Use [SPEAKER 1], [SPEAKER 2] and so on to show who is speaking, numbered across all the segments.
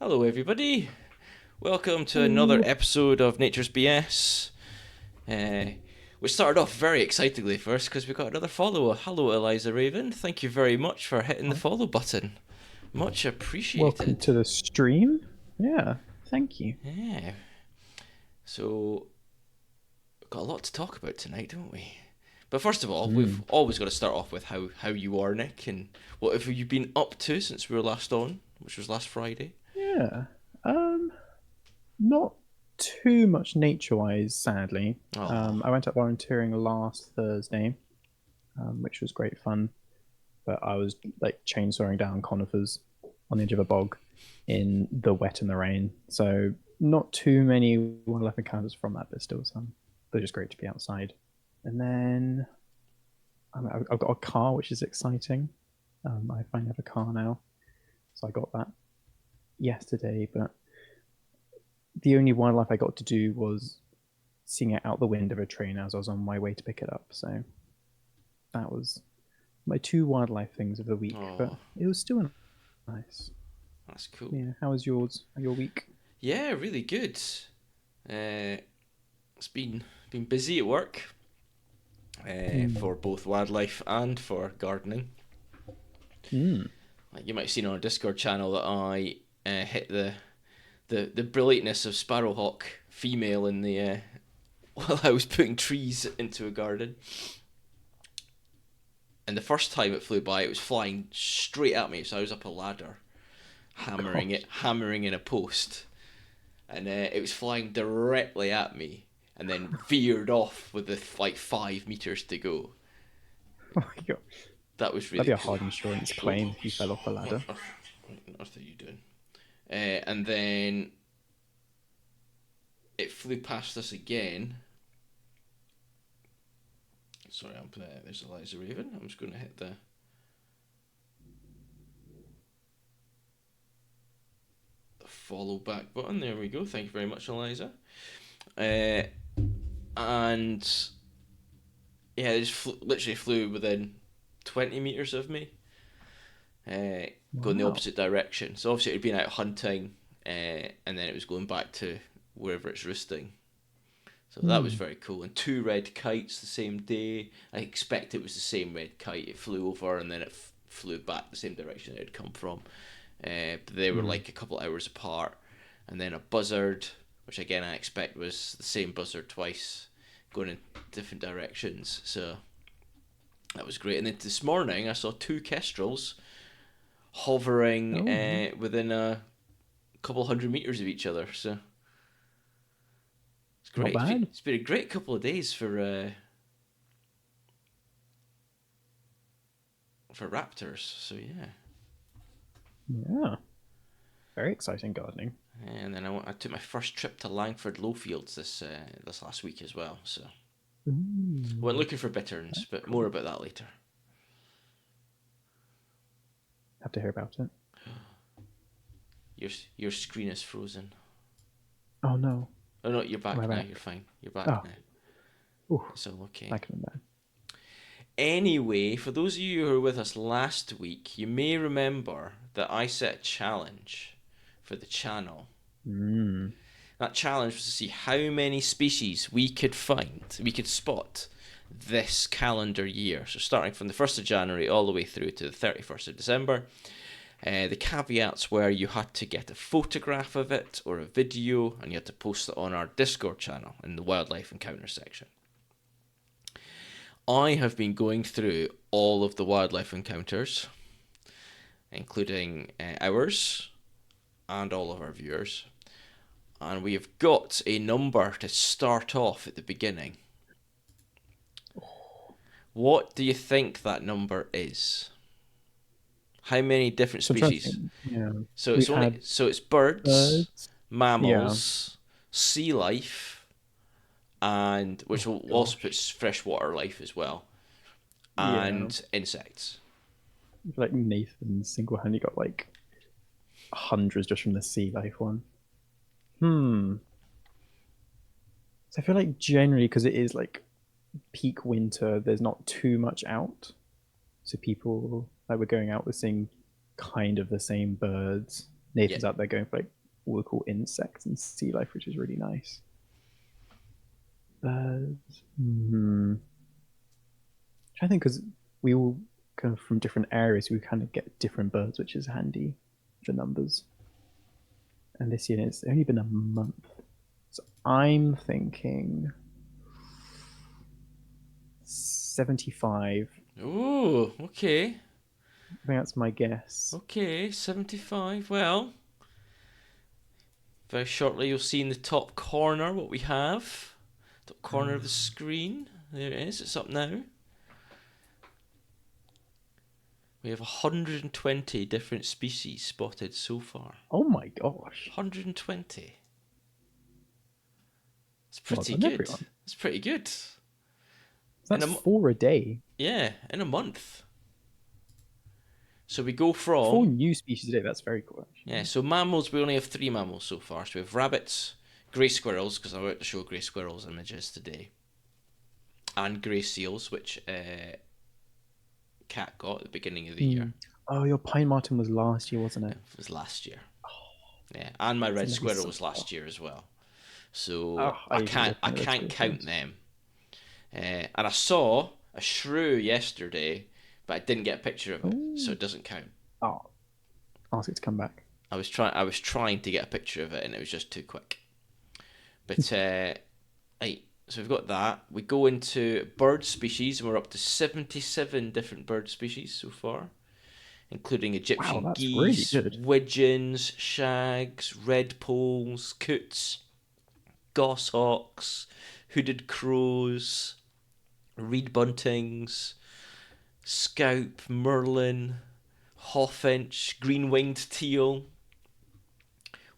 [SPEAKER 1] Hello, everybody. Welcome to another episode of Nature's BS. We started off very excitingly first because we got another follower. Hello, Eliza Raven. Thank you very much for hitting the follow button. Much
[SPEAKER 2] Welcome
[SPEAKER 1] appreciated.
[SPEAKER 2] to the stream. Yeah, thank you.
[SPEAKER 1] Yeah. So, we've got a lot to talk about tonight, don't we? But first of all, we've
[SPEAKER 2] Mm.
[SPEAKER 1] always got to start off with how you are, Nick, and what have you been up to since we were last on, which was last Friday.
[SPEAKER 2] Yeah. Um, Not too much nature-wise, sadly.
[SPEAKER 1] Oh,
[SPEAKER 2] I went up volunteering last Thursday, which was great fun. But I was like chainsawing down conifers on the edge of a bog in the wet and the rain. So not too many wildlife encounters from that, but still some. But just great to be outside. And then I've got a car, which is exciting. I finally have a car now, so I got that yesterday. But the only wildlife I got to do was seeing it out the window of a train as I was on my way to pick it up. So that was my two wildlife things of the week, but
[SPEAKER 1] oh,
[SPEAKER 2] it was still nice.
[SPEAKER 1] that's cool.
[SPEAKER 2] Yeah, how was yours? Your week?
[SPEAKER 1] Yeah, really good. It's been busy at work
[SPEAKER 2] Mm.
[SPEAKER 1] for both wildlife and for gardening.
[SPEAKER 2] Mm.
[SPEAKER 1] Like you might have seen on our Discord channel that I hit the brilliantness of sparrowhawk female in the while I was putting trees into a garden. And the first time it flew by, it was flying straight at me. So I was up a ladder,
[SPEAKER 2] God.
[SPEAKER 1] hammering in a post, and it was flying directly at me, and then veered off with the like 5 meters to go.
[SPEAKER 2] Oh my God.
[SPEAKER 1] That was
[SPEAKER 2] That'd
[SPEAKER 1] really
[SPEAKER 2] be a
[SPEAKER 1] cool.
[SPEAKER 2] hard insurance
[SPEAKER 1] Oh,
[SPEAKER 2] claim if you fell off a
[SPEAKER 1] what
[SPEAKER 2] ladder.
[SPEAKER 1] on earth are you doing? And then it flew past us again. Sorry, there's Eliza Raven. I'm just going to hit the follow back button. There we go. Thank you very much, Eliza. Uh, and yeah, it just literally flew within 20 meters of me, uh, going the
[SPEAKER 2] Wow.
[SPEAKER 1] opposite direction. So obviously it had been out hunting, and then it was going back to wherever it's roosting. So that was
[SPEAKER 2] Mm.
[SPEAKER 1] very cool. And two red kites the same day. I expect it was the same red kite. It flew over and then it flew back the same direction it had come from. But they were
[SPEAKER 2] Mm.
[SPEAKER 1] like a couple of hours apart. And then a buzzard, which again I expect was the same buzzard twice, going in different directions. So that was great. And then this morning I saw two kestrels hovering
[SPEAKER 2] Oh,
[SPEAKER 1] within a couple hundred meters of each other. So it's
[SPEAKER 2] not
[SPEAKER 1] great.
[SPEAKER 2] bad.
[SPEAKER 1] It's been a great couple of days for raptors. So yeah,
[SPEAKER 2] Yeah. Very exciting gardening.
[SPEAKER 1] and then I took my first trip to Langford Lowfields this last week as well. So I went
[SPEAKER 2] Ooh,
[SPEAKER 1] looking for bitterns, but more
[SPEAKER 2] cool.
[SPEAKER 1] about that later.
[SPEAKER 2] Have to hear about it.
[SPEAKER 1] Your your screen is frozen.
[SPEAKER 2] Oh no.
[SPEAKER 1] Oh no, you're
[SPEAKER 2] Am I
[SPEAKER 1] back now. You're
[SPEAKER 2] back?
[SPEAKER 1] fine. You're back
[SPEAKER 2] Oh,
[SPEAKER 1] now.
[SPEAKER 2] ooh,
[SPEAKER 1] It's all okay.
[SPEAKER 2] that could have been bad.
[SPEAKER 1] Anyway, for those of you who were with us last week, you may remember that I set a challenge for the channel.
[SPEAKER 2] Mm.
[SPEAKER 1] That challenge was to see how many species we could spot this calendar year. So starting from the 1st of January all the way through to the 31st of December. The caveats were you had to get a photograph of it or a video, and you had to post it on our Discord channel in the wildlife encounter section. I have been going through all of the wildlife encounters, including ours and all of our viewers, and we have got a number to start off at the beginning. What do you think that number is? How many different
[SPEAKER 2] So I'm trying to
[SPEAKER 1] species?
[SPEAKER 2] think. Yeah,
[SPEAKER 1] So
[SPEAKER 2] we've had
[SPEAKER 1] it's birds,
[SPEAKER 2] birds. Yeah.
[SPEAKER 1] mammals, sea life, and which
[SPEAKER 2] Oh
[SPEAKER 1] will also put
[SPEAKER 2] gosh.
[SPEAKER 1] freshwater life as well,
[SPEAKER 2] Yeah.
[SPEAKER 1] and insects.
[SPEAKER 2] Like Nathan single-handedly got like hundreds just from the sea life one. Hmm. So I feel like generally because it is like peak winter, there's not too much out. So people like we're going out, we're seeing kind of the same birds.
[SPEAKER 1] Yeah.
[SPEAKER 2] Nathan's out there going for like all the cool insects and sea life, which is really nice. Birds. I think because we all kind of from different areas, we kind of get different birds, which is handy for numbers. And this year it's only been a month, so I'm thinking 75.
[SPEAKER 1] Oh, okay.
[SPEAKER 2] I think that's my guess.
[SPEAKER 1] Okay, 75. Well, very shortly you'll see in the top corner what we have. Top corner of the screen. There it is. It's up now. We have 120 different species spotted so far.
[SPEAKER 2] Oh my gosh!
[SPEAKER 1] 120. It's
[SPEAKER 2] Well
[SPEAKER 1] pretty
[SPEAKER 2] done,
[SPEAKER 1] good.
[SPEAKER 2] everyone.
[SPEAKER 1] It's pretty good.
[SPEAKER 2] So
[SPEAKER 1] In
[SPEAKER 2] that's
[SPEAKER 1] a
[SPEAKER 2] 4 a day.
[SPEAKER 1] yeah, in a month. So we go
[SPEAKER 2] Four
[SPEAKER 1] from
[SPEAKER 2] new species a day. That's very cool.
[SPEAKER 1] yeah.
[SPEAKER 2] Actually.
[SPEAKER 1] So mammals, we only have 3 mammals so far. So we have rabbits, grey squirrels, because I'm about to show grey squirrels images today, and grey seals, which Cat got at the beginning of the
[SPEAKER 2] Hmm.
[SPEAKER 1] year.
[SPEAKER 2] Oh, your pine marten was last year, wasn't it?
[SPEAKER 1] It was last year. Yeah, and my
[SPEAKER 2] It's
[SPEAKER 1] red
[SPEAKER 2] gonna be
[SPEAKER 1] squirrel
[SPEAKER 2] so
[SPEAKER 1] was
[SPEAKER 2] cool.
[SPEAKER 1] last year as well. So
[SPEAKER 2] Oh, I usually
[SPEAKER 1] I
[SPEAKER 2] look at the red
[SPEAKER 1] can't
[SPEAKER 2] squirrels
[SPEAKER 1] count
[SPEAKER 2] ones.
[SPEAKER 1] them. And I saw a shrew yesterday, but I didn't get a picture of it, so
[SPEAKER 2] Oh,
[SPEAKER 1] it doesn't count.
[SPEAKER 2] oh, ask it to come back.
[SPEAKER 1] I was trying to get a picture of it, and it was just too quick. But right, so we've got that. We go into bird species, and we're up to 77 different bird species so far, including
[SPEAKER 2] Wow,
[SPEAKER 1] Egyptian
[SPEAKER 2] that's really
[SPEAKER 1] geese,
[SPEAKER 2] good.
[SPEAKER 1] widgeons, shags, redpolls, coots, goshawks, hooded crows, reed buntings, scaup, merlin, hawfinch, green-winged teal,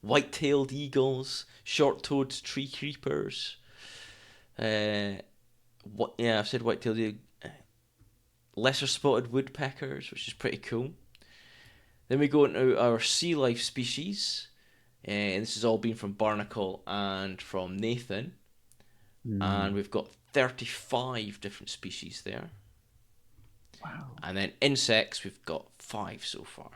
[SPEAKER 1] white-tailed eagles, short-toed tree creepers. What? Yeah, I've said white-tailed eagle. Lesser spotted woodpeckers, which is pretty cool. Then we go into our sea life species, and this has all been from Barnacle and from Nathan. And
[SPEAKER 2] Mm,
[SPEAKER 1] we've got 35 different species there.
[SPEAKER 2] wow,
[SPEAKER 1] And then insects, we've got 5 so far.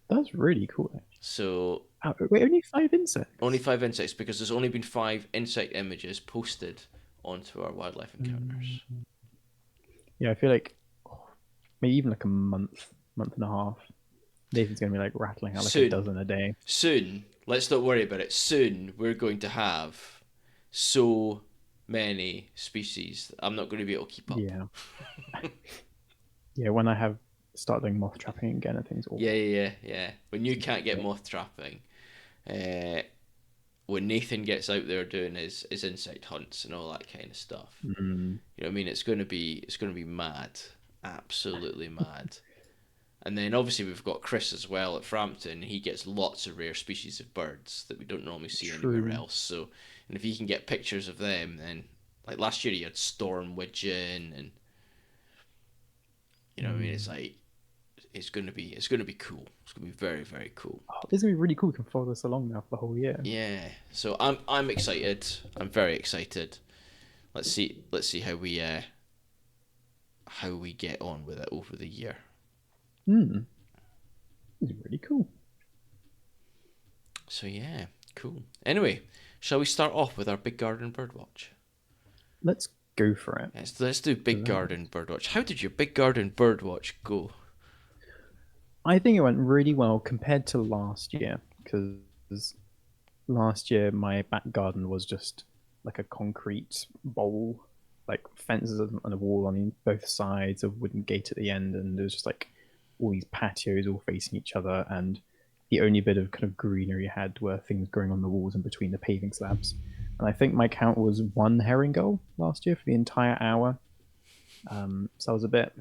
[SPEAKER 2] that's really cool. Actually.
[SPEAKER 1] So
[SPEAKER 2] Oh, wait, only 5 insects.
[SPEAKER 1] only 5 insects because there's only been 5 insect images posted onto our wildlife encounters.
[SPEAKER 2] Mm, yeah, I feel like maybe even like a month and a half. Nathan's gonna be like rattling out like a
[SPEAKER 1] Soon,
[SPEAKER 2] dozen a day.
[SPEAKER 1] soon, let's not worry about it. Soon, we're going to have so many species. I'm not going to be able to keep up.
[SPEAKER 2] Yeah, yeah. When I have start doing moth trapping again and things, oh,
[SPEAKER 1] Yeah. When you can't get
[SPEAKER 2] great.
[SPEAKER 1] moth trapping, uh, when Nathan gets out there doing his insect hunts and all that kind of stuff,
[SPEAKER 2] Mm,
[SPEAKER 1] you know what I mean? It's gonna be mad, absolutely mad. And then obviously we've got Chris as well at Frampton. He gets lots of rare species of birds that we don't normally see anywhere
[SPEAKER 2] true.
[SPEAKER 1] else. So, and if he can get pictures of them, then like last year he had storm widgeon, and you know what I mean. It's
[SPEAKER 2] Mm.
[SPEAKER 1] like it's gonna be cool. It's gonna be very cool.
[SPEAKER 2] Oh, this is gonna be really cool. We can follow this along now for the whole year.
[SPEAKER 1] Yeah. So I'm excited. I'm very excited. Let's see how we get on with it over the year.
[SPEAKER 2] Hmm, this is really cool.
[SPEAKER 1] So yeah, cool. Anyway, shall we start off with our big garden birdwatch?
[SPEAKER 2] Let's go for it.
[SPEAKER 1] Let's do big
[SPEAKER 2] That.
[SPEAKER 1] garden birdwatch. How did your big garden birdwatch go?
[SPEAKER 2] I think it went really well compared to last year because last year my back garden was just like a concrete bowl, like fences and a wall on both sides, a wooden gate at the end, and there was just like all these patios all facing each other, and the only bit of kind of greenery I had were things growing on the walls and between the paving slabs. And I think my count was one herring gull last year for the entire hour. So I was a bit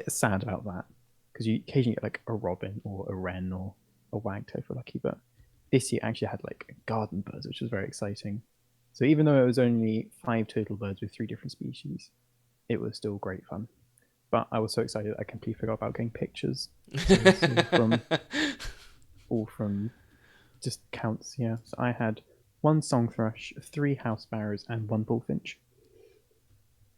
[SPEAKER 2] sad about that because you occasionally get like a robin or a wren or a wagtail if you're lucky, but this year actually had like garden birds, which was very exciting. So even though it was only 5 total birds with 3 different species, it was still great fun. But I was so excited I completely forgot about getting pictures. So this is all from just counts. Yeah. So I had one song thrush, 3 house sparrows, and one bullfinch.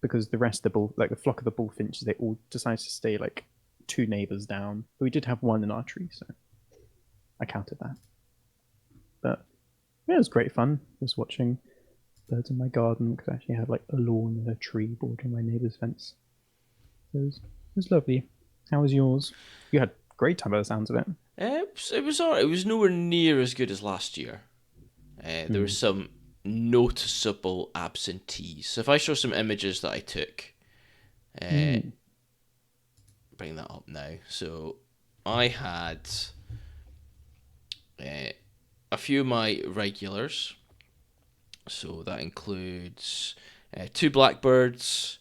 [SPEAKER 2] Because the rest of the bull, like the flock of the bullfinches, they all decided to stay like 2 neighbours down. But we did have one in our tree, so I counted that. But yeah, it was great fun just watching birds in my garden because I actually had like a lawn and a tree bordering my neighbour's fence. It was lovely. How was yours? You had a great time by the sounds of it.
[SPEAKER 1] It was alright. It was nowhere near as good as last year. There were
[SPEAKER 2] Hmm.
[SPEAKER 1] some noticeable absentees. So if I show some images that I took, uh,
[SPEAKER 2] Mm.
[SPEAKER 1] bring that up now. So I had uh, a few of my regulars. So that includes 2 blackbirds,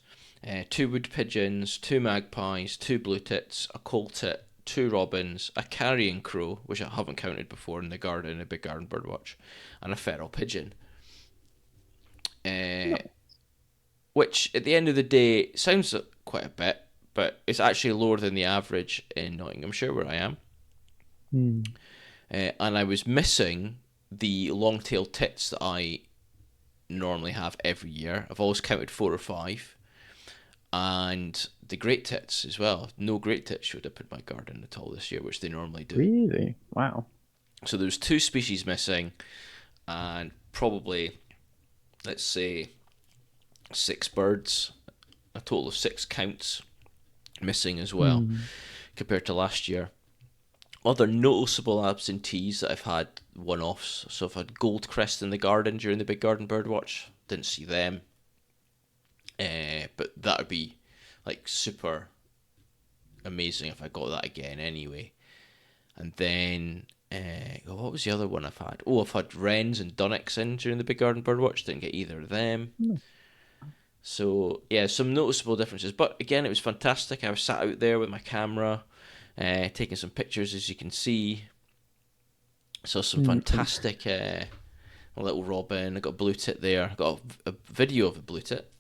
[SPEAKER 1] 2 wood pigeons, 2 magpies, 2 blue tits, a coal tit, 2 robins, a carrion crow, which I haven't counted before in the garden, a big garden bird watch, and a feral pigeon. Uh,
[SPEAKER 2] No.
[SPEAKER 1] which at the end of the day sounds quite a bit, but it's actually lower than the average in Nottinghamshire where I am.
[SPEAKER 2] Mm.
[SPEAKER 1] And I was missing the long-tailed tits that I normally have every year. I've always counted 4 or 5. And the great tits as well. No great tits showed up in my garden at all this year, which they normally do.
[SPEAKER 2] Really? Wow.
[SPEAKER 1] So there's 2 species missing, and probably, let's say, 6 birds, a total of 6 counts missing as well,
[SPEAKER 2] Mm.
[SPEAKER 1] compared to last year. Other noticeable absentees that I've had one-offs. So I've had goldcrest in the garden during the big garden bird watch. Didn't see them. But that would be like super amazing if I got that again anyway. And then, what was the other one I've had? Oh, I've had wrens and dunnocks in during the big garden bird watch. Didn't get either of them.
[SPEAKER 2] No.
[SPEAKER 1] So yeah, some noticeable differences. But again, it was fantastic. I was sat out there with my camera, taking some pictures, as you can see. Saw some
[SPEAKER 2] And
[SPEAKER 1] fantastic a little robin. I got a blue tit there. I got a video of a blue tit,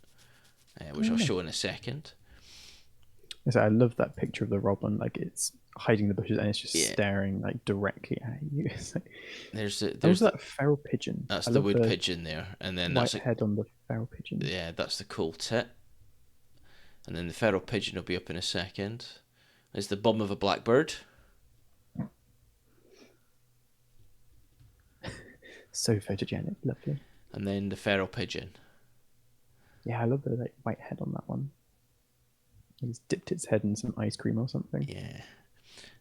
[SPEAKER 1] which I'll
[SPEAKER 2] no.
[SPEAKER 1] show in a second.
[SPEAKER 2] I love that picture of the robin, like it's hiding in the bushes and it's just
[SPEAKER 1] Yeah,
[SPEAKER 2] staring like directly at you. It's like,
[SPEAKER 1] there's the
[SPEAKER 2] and
[SPEAKER 1] there's
[SPEAKER 2] also
[SPEAKER 1] the
[SPEAKER 2] that feral pigeon.
[SPEAKER 1] that's
[SPEAKER 2] I
[SPEAKER 1] the
[SPEAKER 2] love
[SPEAKER 1] wood
[SPEAKER 2] the
[SPEAKER 1] pigeon there, and then
[SPEAKER 2] white head on the feral pigeon.
[SPEAKER 1] that's the coal tit, and then the feral pigeon will be up in a second. There's the bum of a blackbird.
[SPEAKER 2] So photogenic, lovely.
[SPEAKER 1] And then the feral pigeon.
[SPEAKER 2] Yeah, I love the like white head on that one. It's dipped its head in some ice cream or something.
[SPEAKER 1] Yeah.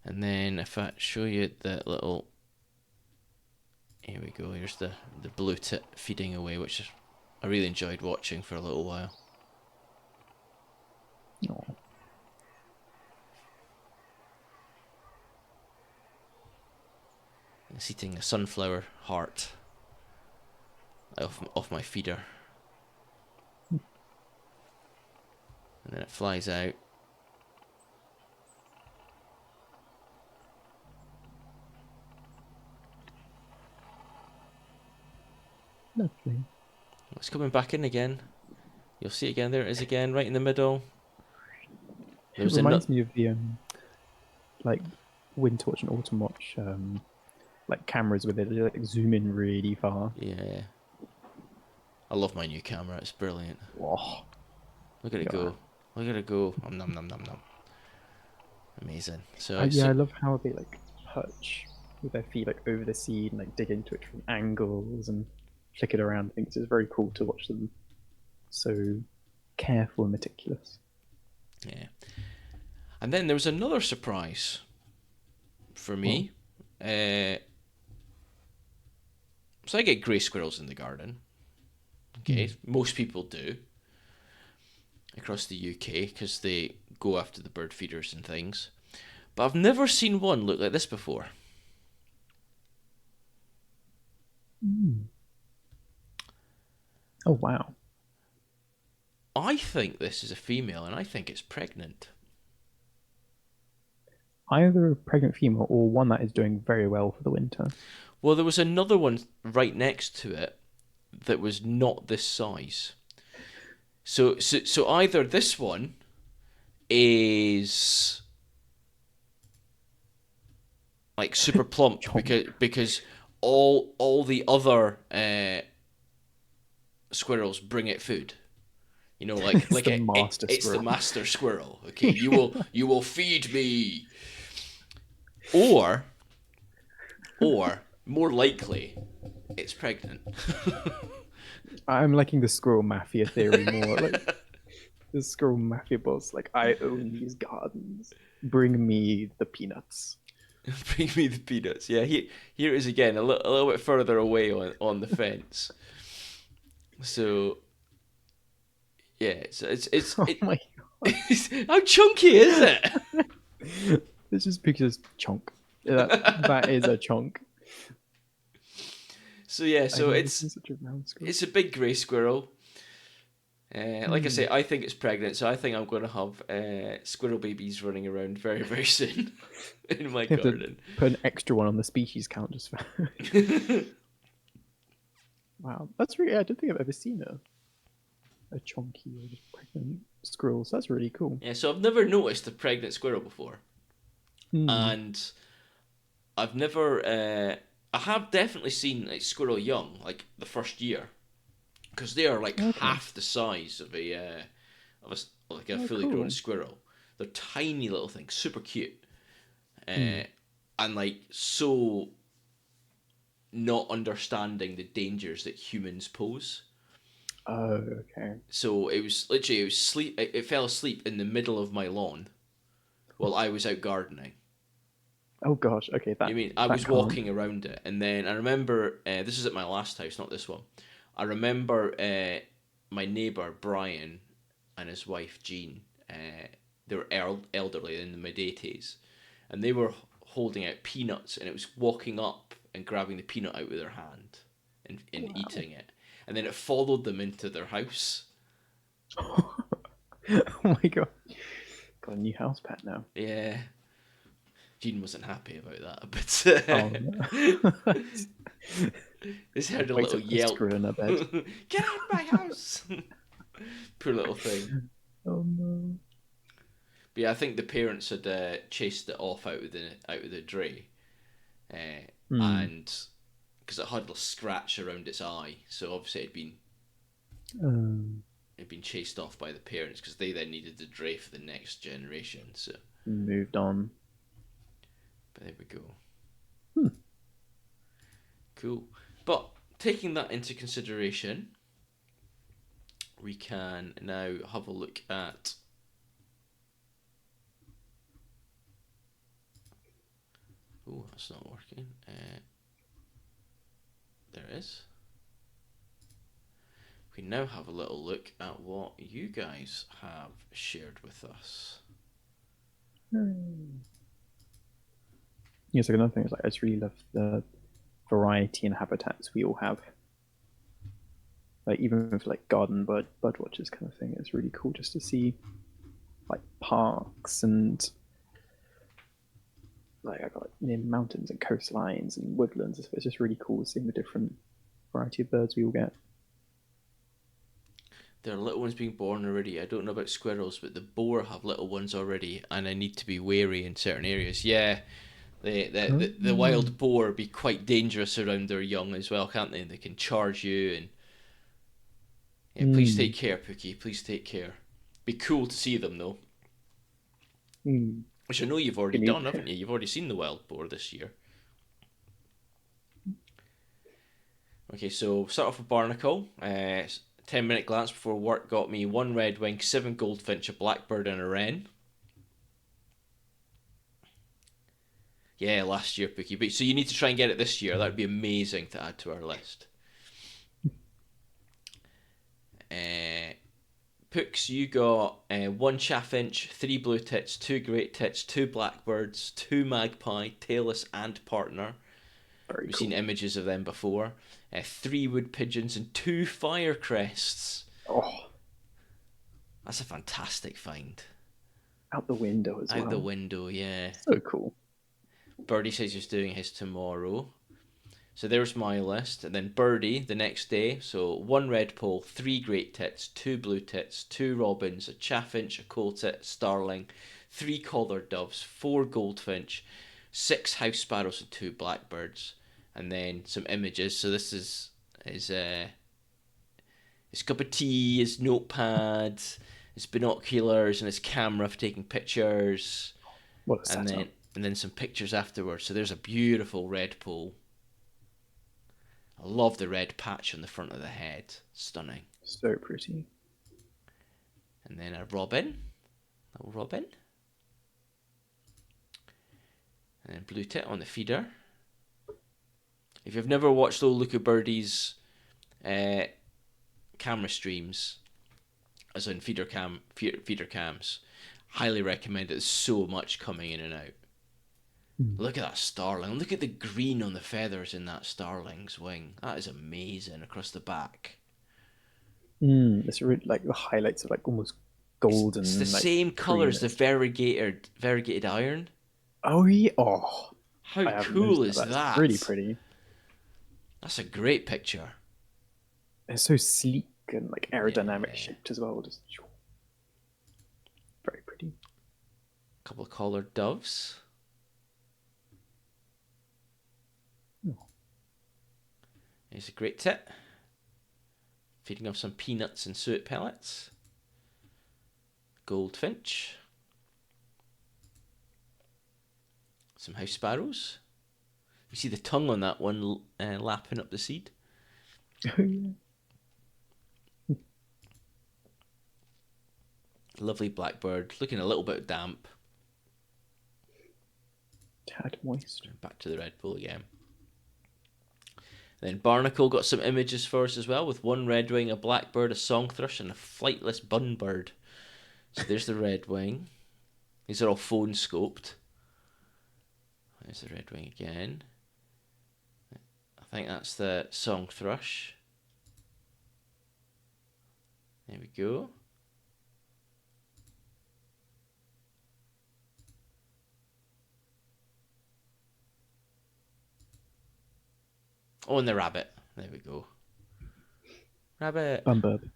[SPEAKER 1] And then if I show you the little, here we go. Here's the blue tit feeding away, which I really enjoyed watching for a little while.
[SPEAKER 2] Oh,
[SPEAKER 1] It's eating a sunflower heart off my feeder. And then it flies out.
[SPEAKER 2] lovely.
[SPEAKER 1] It's coming back in again. You'll see it again. There it is again, right in the middle.
[SPEAKER 2] It
[SPEAKER 1] There's
[SPEAKER 2] reminds me of the like winter watch and autumn watch like cameras where they like zoom in really far.
[SPEAKER 1] Yeah. I love my new camera. It's brilliant.
[SPEAKER 2] Oh,
[SPEAKER 1] Look at it go. Look at it go. Nom nom nom nom. Amazing. So
[SPEAKER 2] yeah, I love how they like perch with their feet like over the seed and like dig into it from angles and flick it around. I think it's very cool to watch them so careful and meticulous.
[SPEAKER 1] yeah. And then there was another surprise for me. So I get grey squirrels in the garden. Okay, most people do across the UK because they go after the bird feeders and things. But I've never seen one look like this before.
[SPEAKER 2] Mm. Oh wow!
[SPEAKER 1] I think this is a female, and I think it's pregnant.
[SPEAKER 2] Either a pregnant female or one that is doing very well for the winter.
[SPEAKER 1] Well, there was another one right next to it that was not this size. So either this one is like super plump because all the other squirrels bring it food. You know,
[SPEAKER 2] It's
[SPEAKER 1] like
[SPEAKER 2] the master
[SPEAKER 1] it's the
[SPEAKER 2] squirrel.
[SPEAKER 1] master squirrel. Okay, you will feed me. Or more likely, it's pregnant.
[SPEAKER 2] I'm liking the squirrel mafia theory more. Like the squirrel mafia boss. Like I own these gardens. Bring me the peanuts.
[SPEAKER 1] Bring me the peanuts. Yeah, here it is again, a little bit further away on the fence. So yeah,
[SPEAKER 2] Oh my god!
[SPEAKER 1] how chunky is it?
[SPEAKER 2] It's just because chunk. That is a chunk.
[SPEAKER 1] So yeah,
[SPEAKER 2] I've
[SPEAKER 1] so
[SPEAKER 2] never seen such a round squirrel.
[SPEAKER 1] it's a big grey squirrel. Like I
[SPEAKER 2] Hmm.
[SPEAKER 1] say, I think it's pregnant, so I think I'm going to have squirrel babies running around very, very soon in my
[SPEAKER 2] They have to
[SPEAKER 1] garden.
[SPEAKER 2] put an extra one on the species count just for. Wow, that's really. I don't think I've ever seen a chunky or just pregnant squirrel. So that's really cool.
[SPEAKER 1] Yeah, so I've never noticed a pregnant squirrel before,
[SPEAKER 2] Hmm.
[SPEAKER 1] and I've never. I have definitely seen like squirrel young, like the first year, because they are like
[SPEAKER 2] Okay.
[SPEAKER 1] half the size of like a
[SPEAKER 2] Oh,
[SPEAKER 1] fully grown
[SPEAKER 2] cool.
[SPEAKER 1] squirrel. They're tiny little things, super cute,
[SPEAKER 2] Hmm.
[SPEAKER 1] uh, and like so not understanding the dangers that humans pose.
[SPEAKER 2] Oh, okay.
[SPEAKER 1] So it was literally it was sleep. It fell asleep in the middle of my lawn while I was out gardening.
[SPEAKER 2] Oh gosh. Okay,
[SPEAKER 1] You
[SPEAKER 2] that
[SPEAKER 1] mean I
[SPEAKER 2] that
[SPEAKER 1] was
[SPEAKER 2] can't.
[SPEAKER 1] walking around it, and then I remember this is at my last house, not this one. I remember my neighbor Brian and his wife Jean. They were elderly in the mid 80s, and they were holding out peanuts, and it was walking up and grabbing the peanut out with their hand and
[SPEAKER 2] Wow.
[SPEAKER 1] eating it, and then it followed them into their house.
[SPEAKER 2] Oh my god. Got a new house pet now.
[SPEAKER 1] Yeah, Jean wasn't happy about that, but
[SPEAKER 2] Oh no.
[SPEAKER 1] just heard a
[SPEAKER 2] Wakes
[SPEAKER 1] little
[SPEAKER 2] up to a
[SPEAKER 1] yelp.
[SPEAKER 2] squirrel in her bed.
[SPEAKER 1] Get out of my house! Poor little thing.
[SPEAKER 2] Oh no.
[SPEAKER 1] But yeah, I think the parents had chased it off out of the dray, uh,
[SPEAKER 2] Hmm.
[SPEAKER 1] and because it had a scratch around its eye, so obviously
[SPEAKER 2] Um,
[SPEAKER 1] it'd been chased off by the parents because they then needed the dray for the next generation. So,
[SPEAKER 2] moved on.
[SPEAKER 1] but there we go.
[SPEAKER 2] Hmm.
[SPEAKER 1] Cool. But taking that into consideration, we can now have a look at. Oh, that's not working. There it is. We now have a little look at what you guys have shared with us.
[SPEAKER 2] Yes, like another thing is like I just really love the variety and habitats we all have. Like even with like garden bird watchers kind of thing, it's really cool just to see like parks and like I got like, near mountains and coastlines and woodlands. It's just really cool seeing the different variety of birds we all get.
[SPEAKER 1] There are little ones being born already. I don't know about squirrels, but the boar have little ones already, and I need to be wary in certain areas. Yeah, the
[SPEAKER 2] Oh.
[SPEAKER 1] wild boar be quite dangerous around their young as well, can't they? They can charge you, and yeah, please
[SPEAKER 2] Mm.
[SPEAKER 1] take care, Pookie. Please take care. Be cool to see them though,
[SPEAKER 2] Mm.
[SPEAKER 1] which I know you've already
[SPEAKER 2] Can you?
[SPEAKER 1] done, haven't you? You've already seen the wild boar this year. Okay, so start off with Barnacle. 10-minute glance before work got me one red wing, seven goldfinch, a blackbird, and a wren. Yeah, last year, Pookie. But so you need to try and get it this year. That would be amazing to add to our list. Uh, Pooks, you got one chaffinch, three blue tits, two great tits, two blackbirds, two magpie, tailless and partner.
[SPEAKER 2] Very
[SPEAKER 1] We've seen
[SPEAKER 2] cool.
[SPEAKER 1] images of them before. Three wood pigeons and two firecrests.
[SPEAKER 2] Oh,
[SPEAKER 1] That's a fantastic find.
[SPEAKER 2] out the window as
[SPEAKER 1] Out the
[SPEAKER 2] well.
[SPEAKER 1] window, yeah.
[SPEAKER 2] So cool.
[SPEAKER 1] Birdie says he's doing his tomorrow. So there's my list. And then Birdie the next day. So one red pole, three great tits, two blue tits, two robins, a chaffinch, a coal tit, starling, three collared doves, four goldfinch, six house sparrows, and two blackbirds. And then some images. So this is his cup of tea, his notepad, his binoculars, and his camera for taking pictures,
[SPEAKER 2] What a
[SPEAKER 1] and
[SPEAKER 2] setup.
[SPEAKER 1] then some pictures afterwards. So there's a beautiful red pole. I love the red patch on the front of the head. Stunning.
[SPEAKER 2] So pretty.
[SPEAKER 1] And then a robin, little robin, and then blue tit on the feeder. If you've never watched Old Luca Birdie's camera streams, as in feeder cams, highly recommend it. There's so much coming in and out. Look at that starling. Look at the green on the feathers in that starling's wing. That is amazing across the back.
[SPEAKER 2] It's really like the highlights of like almost golden,
[SPEAKER 1] It's the
[SPEAKER 2] like
[SPEAKER 1] same colour as the
[SPEAKER 2] creamish.
[SPEAKER 1] variegated iron.
[SPEAKER 2] Oh yeah. Oh,
[SPEAKER 1] How
[SPEAKER 2] I haven't
[SPEAKER 1] cool
[SPEAKER 2] noticed that.
[SPEAKER 1] is
[SPEAKER 2] That's really
[SPEAKER 1] that?
[SPEAKER 2] pretty.
[SPEAKER 1] That's a great picture.
[SPEAKER 2] It's so sleek and like aerodynamic
[SPEAKER 1] Yeah.
[SPEAKER 2] shaped as well. Just very pretty.
[SPEAKER 1] A couple of collared doves.
[SPEAKER 2] Oh.
[SPEAKER 1] Here's a great tit. Feeding off some peanuts and suet pellets. Goldfinch. Some house sparrows. You see the tongue on that one lapping up the seed.
[SPEAKER 2] Oh yeah.
[SPEAKER 1] Lovely blackbird, looking a little bit damp.
[SPEAKER 2] Tad moist.
[SPEAKER 1] Back to the red pool again. Then Barnacle got some images for us as well, with one redwing, a blackbird, a song thrush, and a flightless bunbird. So there's the redwing. These are all phone scoped. There's the redwing again. I think that's the song thrush. There we go. Oh, and the rabbit. There we go. Rabbit.
[SPEAKER 2] Bunbird.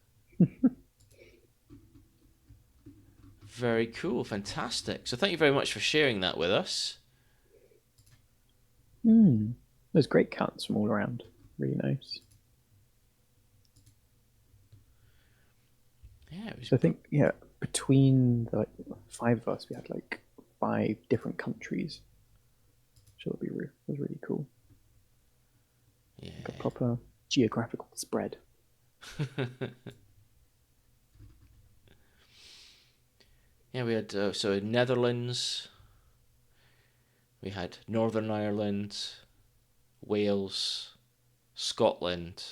[SPEAKER 1] Very cool. Fantastic. So thank you very much for sharing that with us.
[SPEAKER 2] There's great counts from all around. Really nice.
[SPEAKER 1] Yeah, it was.
[SPEAKER 2] So I think between the like 5 of us, we had like 5 different countries. So it'll be was really cool.
[SPEAKER 1] Yeah.
[SPEAKER 2] Like a proper geographical spread.
[SPEAKER 1] Yeah, we had so Netherlands. We had Northern Ireland, Wales, Scotland,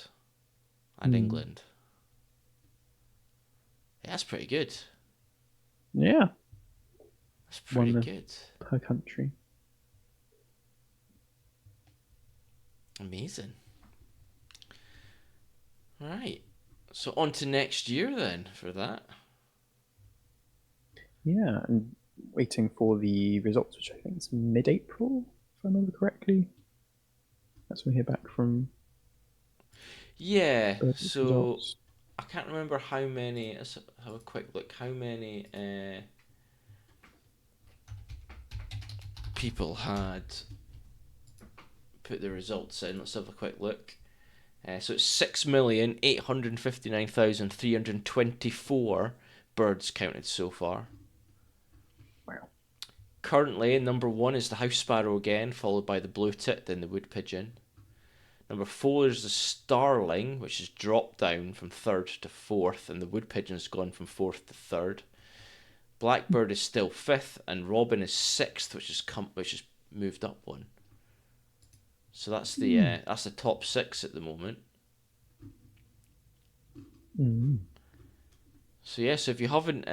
[SPEAKER 1] and England. Yeah, that's pretty good.
[SPEAKER 2] Yeah.
[SPEAKER 1] That's pretty
[SPEAKER 2] One
[SPEAKER 1] good.
[SPEAKER 2] per country.
[SPEAKER 1] Amazing. Right. So on to next year then for that.
[SPEAKER 2] Yeah, and waiting for the results, which I think is mid-April, if I remember correctly. That's when we hear back from
[SPEAKER 1] Yeah.
[SPEAKER 2] the
[SPEAKER 1] So
[SPEAKER 2] results.
[SPEAKER 1] I can't remember how many. Let's have a quick look. How many people had put the results in? Let's have a quick look. So it's 6,859,324 birds counted so far.
[SPEAKER 2] Wow.
[SPEAKER 1] Currently, number 1 is the house sparrow again, followed by the blue tit, then the wood pigeon. Number 4 is the starling, which has dropped down from 3rd to 4th, and the wood pigeon's gone from 4th to 3rd. Blackbird is still 5th, and robin is 6th, which has moved up one. So that's the top 6 at the moment. So yeah, so if you haven't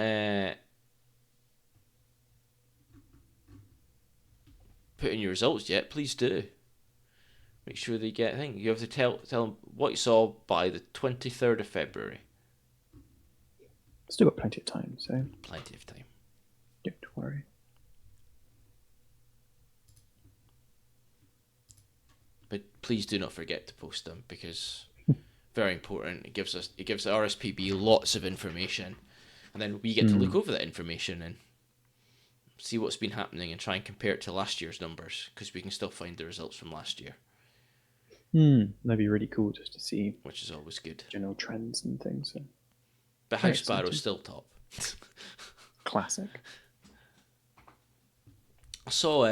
[SPEAKER 1] put in your results yet, please do. Make sure they get a thing. You have to tell them what you saw by the 23rd of February.
[SPEAKER 2] Still got plenty of time, so
[SPEAKER 1] Plenty of time.
[SPEAKER 2] don't worry.
[SPEAKER 1] But please do not forget to post them, because very important. It gives the RSPB lots of information, and then we get to look over that information and see what's been happening and try and compare it to last year's numbers, because we can still find the results from last year.
[SPEAKER 2] That'd be really cool just to see
[SPEAKER 1] which is always good.
[SPEAKER 2] general trends and things. So
[SPEAKER 1] But
[SPEAKER 2] very
[SPEAKER 1] house sparrow's
[SPEAKER 2] exciting.
[SPEAKER 1] still top.
[SPEAKER 2] Classic.
[SPEAKER 1] I saw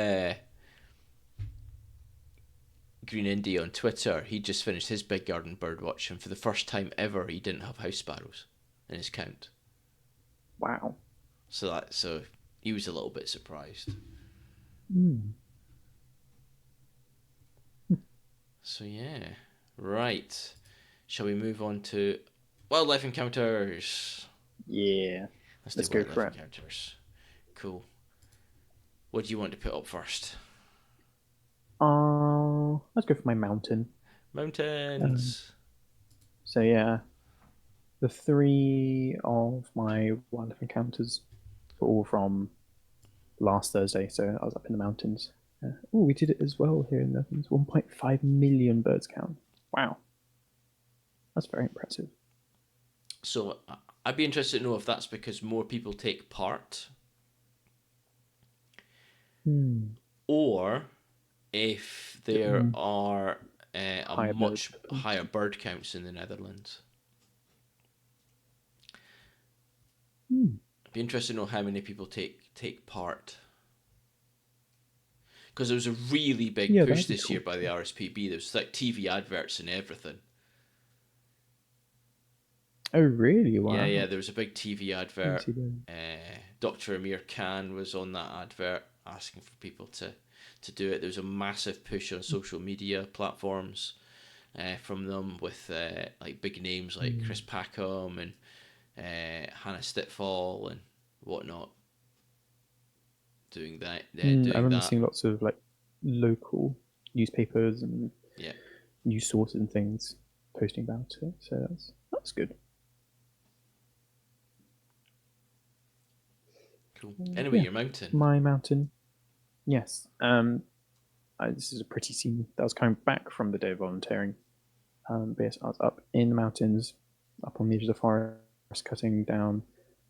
[SPEAKER 1] Green Indie on Twitter. He just finished his big garden bird watch, and for the first time ever, he didn't have house sparrows in his count.
[SPEAKER 2] Wow.
[SPEAKER 1] So he was a little bit surprised.
[SPEAKER 2] Mm.
[SPEAKER 1] So yeah, right. Shall we move on to wildlife encounters?
[SPEAKER 2] Yeah.
[SPEAKER 1] Let's do
[SPEAKER 2] Let's go
[SPEAKER 1] wildlife
[SPEAKER 2] for it.
[SPEAKER 1] encounters. Cool. What do you want to put up first?
[SPEAKER 2] Let's go for my mountain. Um,
[SPEAKER 1] Mountains.
[SPEAKER 2] so yeah, the three of my wildlife encounters were all from last Thursday. So I was up in the mountains. Oh, we did it as well here in the Netherlands. 1.5 million birds count. Wow, that's very impressive.
[SPEAKER 1] So I'd be interested to know if that's because more people take part,
[SPEAKER 2] Hmm.
[SPEAKER 1] or if
[SPEAKER 2] Is it
[SPEAKER 1] there are a
[SPEAKER 2] higher bird?
[SPEAKER 1] much higher bird counts in the Netherlands.
[SPEAKER 2] Hmm.
[SPEAKER 1] I'd be interested to know how many people take part. Because there was a really big
[SPEAKER 2] Yeah,
[SPEAKER 1] push
[SPEAKER 2] that'd be
[SPEAKER 1] this year
[SPEAKER 2] cool.
[SPEAKER 1] by the RSPB. There was like TV adverts and everything.
[SPEAKER 2] Oh, really?
[SPEAKER 1] Yeah,
[SPEAKER 2] Wow.
[SPEAKER 1] there was a big TV
[SPEAKER 2] Didn't
[SPEAKER 1] advert.
[SPEAKER 2] see that.
[SPEAKER 1] Dr. Amir Khan was on that advert asking for people to do it. There was a massive push on social media platforms from them with like big names like
[SPEAKER 2] Hmm.
[SPEAKER 1] Chris Packham and Hannah Stitfall and whatnot doing that.
[SPEAKER 2] I
[SPEAKER 1] Doing
[SPEAKER 2] remember
[SPEAKER 1] that.
[SPEAKER 2] seeing lots of like local newspapers and
[SPEAKER 1] Yeah,
[SPEAKER 2] news sources and things posting about it. So that's good.
[SPEAKER 1] cool. Anyway,
[SPEAKER 2] Yeah,
[SPEAKER 1] your mountain.
[SPEAKER 2] my mountain. Yes. This is a pretty scene. That was coming back from the day of volunteering. But yes, I was up in the mountains, up on the edge of the forest, cutting down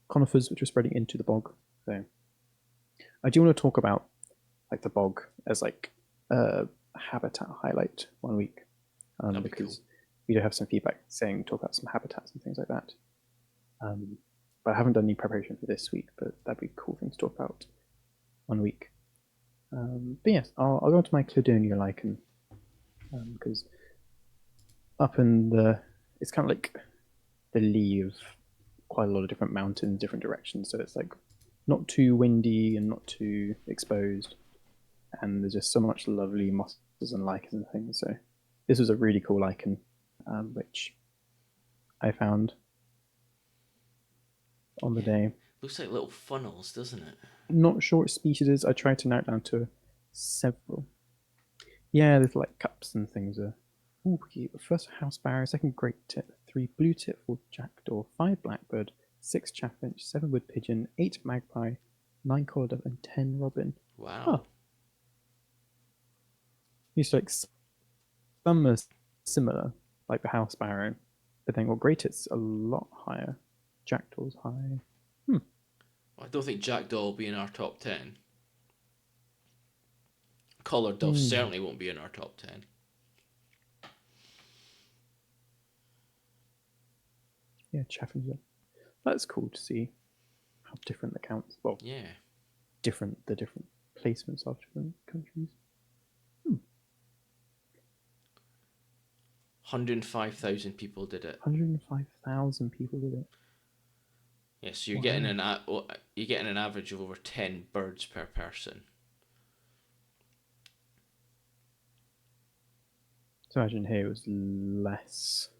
[SPEAKER 2] conifers which were spreading into the bog. So I do want to talk about like the bog as like a habitat highlight one week,
[SPEAKER 1] That'd be cool.
[SPEAKER 2] because we do have some feedback saying talk about some habitats and things like that. But I haven't done any preparation for this week, but that'd be a cool thing to talk about one week. But yes, I'll go to my Cladonia lichen, because up in it's kind of like the lee of quite a lot of different mountains, different directions. So it's like not too windy and not too exposed, and there's just so much lovely mosses and lichens and things. So this was a really cool lichen, which I found on the
[SPEAKER 1] Yeah,
[SPEAKER 2] day.
[SPEAKER 1] looks like little funnels, doesn't it?
[SPEAKER 2] Not sure what species it is. I tried to narrow it down to several. Yeah, there's like cups and things. Ooh, first house sparrow, second great tit, three blue tit, four jackdaw, five blackbird, six chaffinch, seven wood pigeon, eight magpie, nine collared dove, and 10 robin.
[SPEAKER 1] Wow.
[SPEAKER 2] Huh. Used to like some are similar, like the house sparrow, but then well, great tit's a lot higher. Jackdaw's high. Hmm.
[SPEAKER 1] I don't think Jackdaw will be in our top 10. Collared Dove
[SPEAKER 2] Hmm.
[SPEAKER 1] certainly won't be in our top 10.
[SPEAKER 2] Yeah, chaffinch. That's cool to see how different the counts. Well,
[SPEAKER 1] Yeah.
[SPEAKER 2] different placements of different countries. Hmm.
[SPEAKER 1] 105,000 people did it.
[SPEAKER 2] 105,000 people did it.
[SPEAKER 1] Yeah, so
[SPEAKER 2] Wow.
[SPEAKER 1] you're getting an average of over 10 birds per person.
[SPEAKER 2] So imagine here it was less,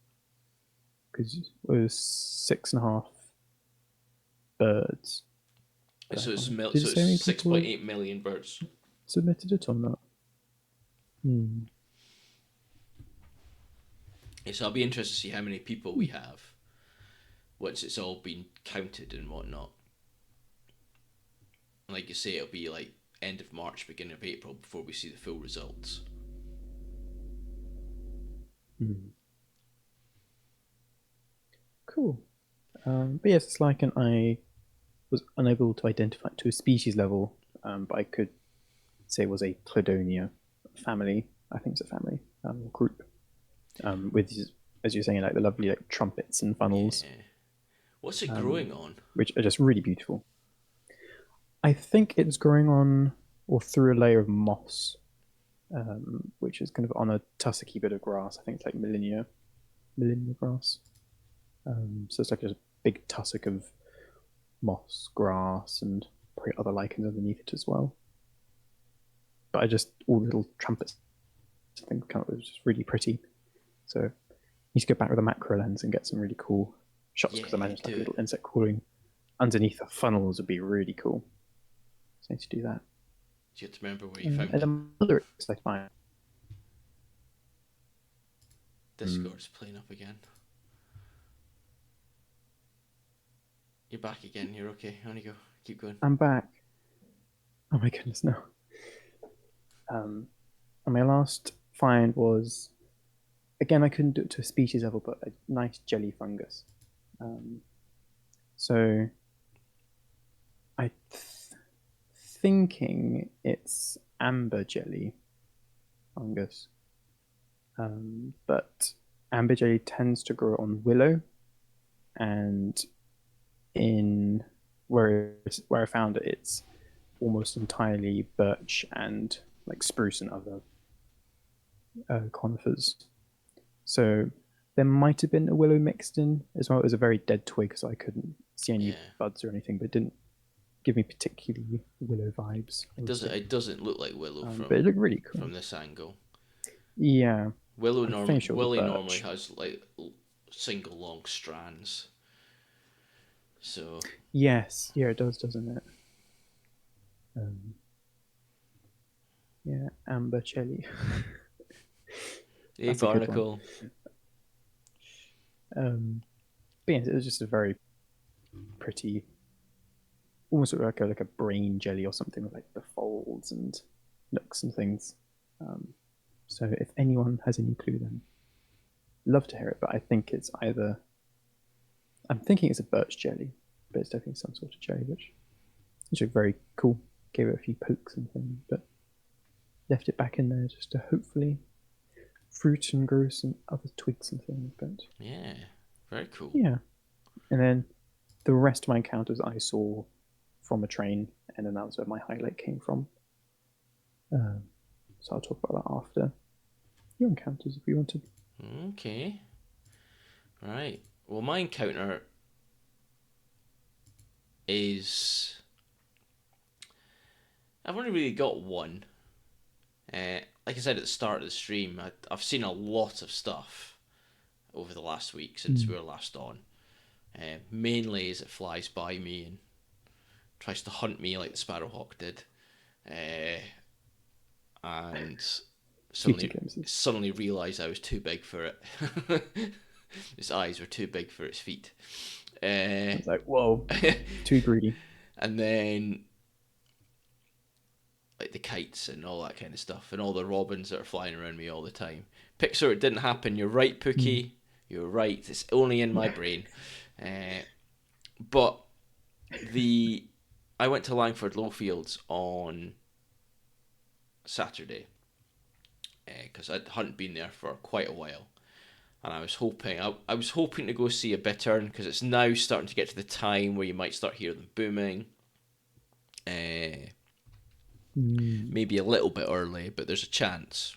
[SPEAKER 2] because it was 6.5 birds per five. Did it
[SPEAKER 1] So
[SPEAKER 2] say
[SPEAKER 1] it's
[SPEAKER 2] how many
[SPEAKER 1] six
[SPEAKER 2] people
[SPEAKER 1] point
[SPEAKER 2] have
[SPEAKER 1] eight million birds.
[SPEAKER 2] submitted it or not? Hmm.
[SPEAKER 1] Yeah, so I'll be interested to see how many people we have once it's all been counted and whatnot. And like you say, it'll be like end of March, beginning of April before we see the full results.
[SPEAKER 2] Hmm. Cool. But yes, it's like I was unable to identify it to a species level, but I could say it was a Cladonia family. I think it's a family group. with, as you're saying, like the lovely like trumpets and funnels,
[SPEAKER 1] Yeah. What's it growing on?
[SPEAKER 2] which are just really beautiful. I think it's growing on or through a layer of moss, which is kind of on a tussocky bit of grass. I think it's like millennia grass. So it's like a big tussock of moss, grass, and probably other lichens underneath it as well. But I just all the little trumpets, I think, kind of was just really pretty. So I need to go back with a macro lens and get some really cool shots because I
[SPEAKER 1] Yeah,
[SPEAKER 2] imagine it's like a
[SPEAKER 1] do it.
[SPEAKER 2] little insect crawling underneath the funnels would be really cool. So I need to do that.
[SPEAKER 1] You have to remember where you found
[SPEAKER 2] And
[SPEAKER 1] them.
[SPEAKER 2] then other I find.
[SPEAKER 1] Discord's playing up again. You're back again. You're okay. On you go. Keep going.
[SPEAKER 2] I'm back. Oh my goodness, no. And my last find was, again, I couldn't do it to a species level, but a nice jelly fungus. Um, so I thinking it's amber jelly fungus, but amber jelly tends to grow on willow, and in where I found it, it's almost entirely birch and like spruce and other conifers. So there might have been a willow mixed in as well. It was a very dead twig, so I couldn't see any
[SPEAKER 1] Yeah.
[SPEAKER 2] buds or anything, but it didn't give me particularly willow vibes. I
[SPEAKER 1] It
[SPEAKER 2] would
[SPEAKER 1] doesn't.
[SPEAKER 2] say,
[SPEAKER 1] It doesn't look like willow
[SPEAKER 2] but it
[SPEAKER 1] from
[SPEAKER 2] looked really cool.
[SPEAKER 1] this angle.
[SPEAKER 2] Yeah,
[SPEAKER 1] Willow
[SPEAKER 2] I'm
[SPEAKER 1] normally
[SPEAKER 2] fairly sure it was
[SPEAKER 1] Willow normally
[SPEAKER 2] birch.
[SPEAKER 1] has like single long strands. So
[SPEAKER 2] Yes, yeah, it does, doesn't it? Um, yeah, amber jelly.
[SPEAKER 1] hey
[SPEAKER 2] That's a good one.
[SPEAKER 1] barnacle.
[SPEAKER 2] But yeah, it was just a very pretty, almost like a brain jelly or something with like the folds and nooks and things. Um, so if anyone has any clue, then love to hear it. But I think it's either, I'm thinking it's a birch jelly, but it's definitely some sort of jelly, which looked very cool. Gave it a few pokes and things, but left it back in there just to hopefully fruit and grow some other twigs and things. But
[SPEAKER 1] Yeah, very cool.
[SPEAKER 2] yeah, and then the rest of my encounters I saw from a train, and then that was where my highlight came from. Um, so I'll talk about that after your encounters if you want to.
[SPEAKER 1] Okay. Right. Well, my encounter is I've only really got one. Like I said at the start of the stream, I've seen a lot of stuff over the last week since we were last on. Mainly as it flies by me and tries to hunt me like the sparrowhawk did, and
[SPEAKER 2] Fleeting
[SPEAKER 1] suddenly
[SPEAKER 2] glimpses.
[SPEAKER 1] suddenly realised I was too big for it. Its eyes were too big for its feet.
[SPEAKER 2] I was like, whoa, too greedy.
[SPEAKER 1] And then like the kites and all that kind of stuff, and all the robins that are flying around me all the time. Pixar, it didn't happen. You're right, Pookie. You're right. It's only in my brain. But the I went to Langford Lowfields on Saturday because I hadn't been there for quite a while, and I was hoping to go see a bittern because it's now starting to get to the time where you might start hearing them booming. Maybe a little bit early, but there's a chance.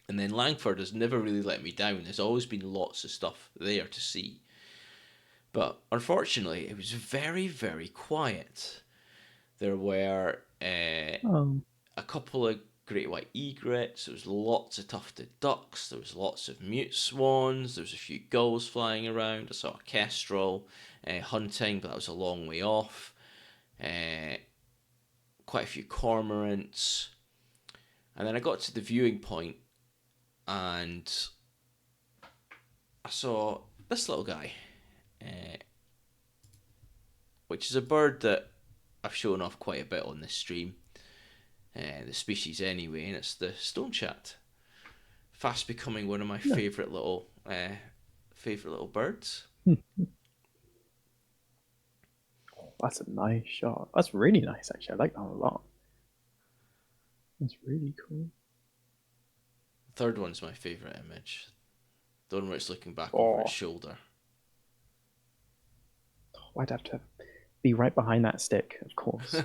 [SPEAKER 1] And then Langford has never really let me down. There's always been lots of stuff there to see. But unfortunately, it was very, very quiet. There were
[SPEAKER 2] Um,
[SPEAKER 1] a couple of great white egrets. There was lots of tufted ducks. There was lots of mute swans. There was a few gulls flying around. I saw a kestrel hunting, but that was a long way off. Quite a few cormorants. And then I got to the viewing point and I saw this little guy, which is a bird that I've shown off quite a bit on this stream. The species anyway, and it's the stone chat. Fast becoming one of my
[SPEAKER 2] no.
[SPEAKER 1] favourite little birds.
[SPEAKER 2] That's a nice shot. That's really nice, actually. I like that a lot. That's really cool.
[SPEAKER 1] Third one's my favourite image. The one where it's looking back over its
[SPEAKER 2] Oh,
[SPEAKER 1] shoulder.
[SPEAKER 2] I'd have to be right behind that stick, of course.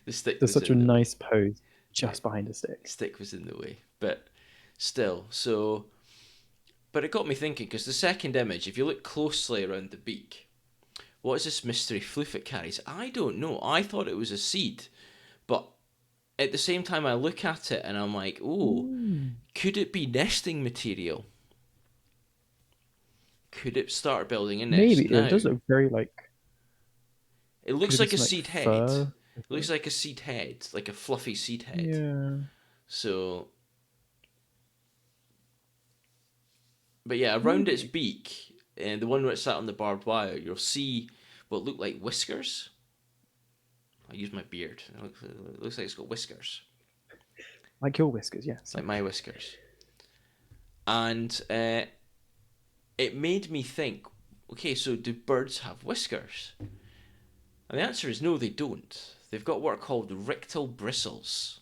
[SPEAKER 1] The stick
[SPEAKER 2] There's
[SPEAKER 1] was
[SPEAKER 2] such a
[SPEAKER 1] in the way.
[SPEAKER 2] nice pose
[SPEAKER 1] Yeah,
[SPEAKER 2] just behind a stick.
[SPEAKER 1] stick was in the way. But still, so. But it got me thinking, because the second image, if you look closely around the beak, what is this mystery floof it carries? I don't know. I thought it was a seed. But at the same time, I look at it and I'm like, oh,
[SPEAKER 2] Mm.
[SPEAKER 1] could it be nesting material? Could it start building a nest
[SPEAKER 2] Maybe it
[SPEAKER 1] now?
[SPEAKER 2] does look very like.
[SPEAKER 1] It
[SPEAKER 2] Could
[SPEAKER 1] looks
[SPEAKER 2] it be
[SPEAKER 1] like a
[SPEAKER 2] some like
[SPEAKER 1] seed head.
[SPEAKER 2] fur?
[SPEAKER 1] It looks like a seed head, like a fluffy seed head.
[SPEAKER 2] Yeah.
[SPEAKER 1] So, but yeah, around its
[SPEAKER 2] Maybe.
[SPEAKER 1] beak, and the one where it sat on the barbed wire, you'll see what look like whiskers. I use my beard. It looks like it's got whiskers,
[SPEAKER 2] Like your whiskers, yes.
[SPEAKER 1] like my whiskers. And it made me think, okay, so do birds have whiskers? And the answer is no, they don't. They've got what are called rictal bristles.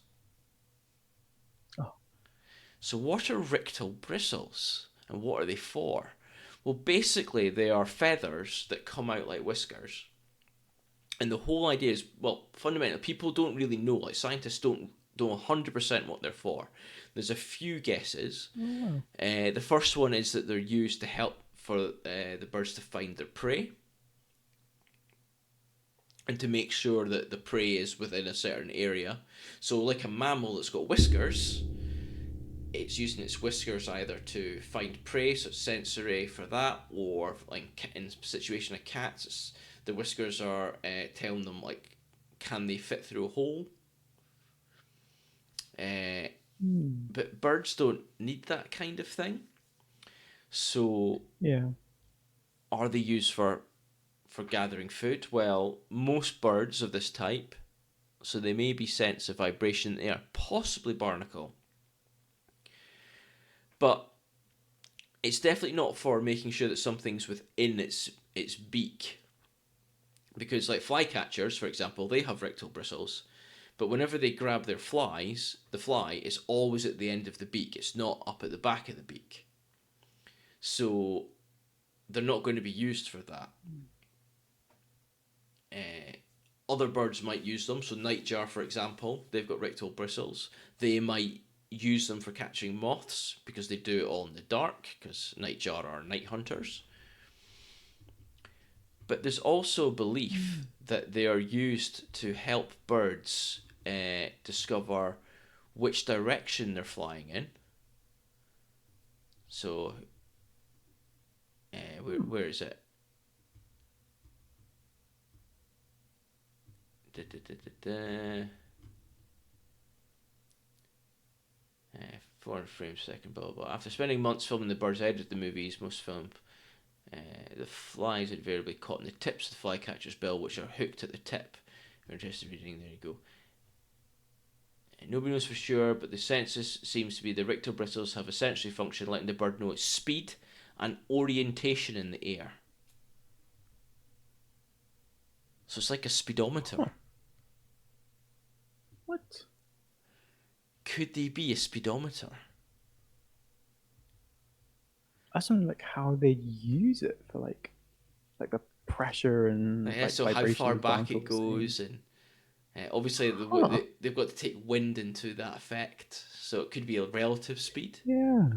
[SPEAKER 2] Oh.
[SPEAKER 1] So, what are rictal bristles and what are they for? Well, basically, they are feathers that come out like whiskers. And the whole idea is, well, fundamentally, people don't really know. Like, scientists don't know 100% what they're for. There's a few guesses.
[SPEAKER 2] Oh, wow.
[SPEAKER 1] The first one is that they're used to help for the birds to find their prey and to make sure that the prey is within a certain area. So, like a mammal that's got whiskers, it's using its whiskers either to find prey, so it's sensory for that, or like in the situation of cats, the whiskers are telling them like, can they fit through a hole? Uh,
[SPEAKER 2] Hmm.
[SPEAKER 1] but birds don't need that kind of thing. So
[SPEAKER 2] Yeah.
[SPEAKER 1] are they used for gathering food? Well, most birds of this type, so they may be sense of vibration in the air, possibly barnacle, but it's definitely not for making sure that something's within its beak. Because like flycatchers, for example, they have rectal bristles, but whenever they grab their flies, the fly is always at the end of the beak. It's not up at the back of the beak. So they're not going to be used for that. Other birds might use them. So nightjar, for example, they've got rectal bristles. They might use them for catching moths because they do it all in the dark, because nightjar are night hunters. But there's also a belief that they are used to help birds discover which direction they're flying in. So, where is it? Da, da, da, da, da. 400 frames per second, blah, blah, blah. After spending months filming the birds ahead of the movies, most film the flies invariably caught in the tips of the flycatcher's bill, which are hooked at the tip. If you're interested in reading, there you go. Nobody knows for sure, but the census seems to be the rectal bristles have a sensory function letting the bird know its speed and orientation in the air. So it's like a speedometer.
[SPEAKER 2] Huh. What?
[SPEAKER 1] Could they be a speedometer?
[SPEAKER 2] I just wonder like how they use it for like the pressure and
[SPEAKER 1] Yeah,
[SPEAKER 2] like
[SPEAKER 1] so how far
[SPEAKER 2] vibrations
[SPEAKER 1] back it
[SPEAKER 2] Barnacle was saying.
[SPEAKER 1] goes, and obviously
[SPEAKER 2] Huh.
[SPEAKER 1] they've got to take wind into that effect, so it could be a relative speed.
[SPEAKER 2] Yeah.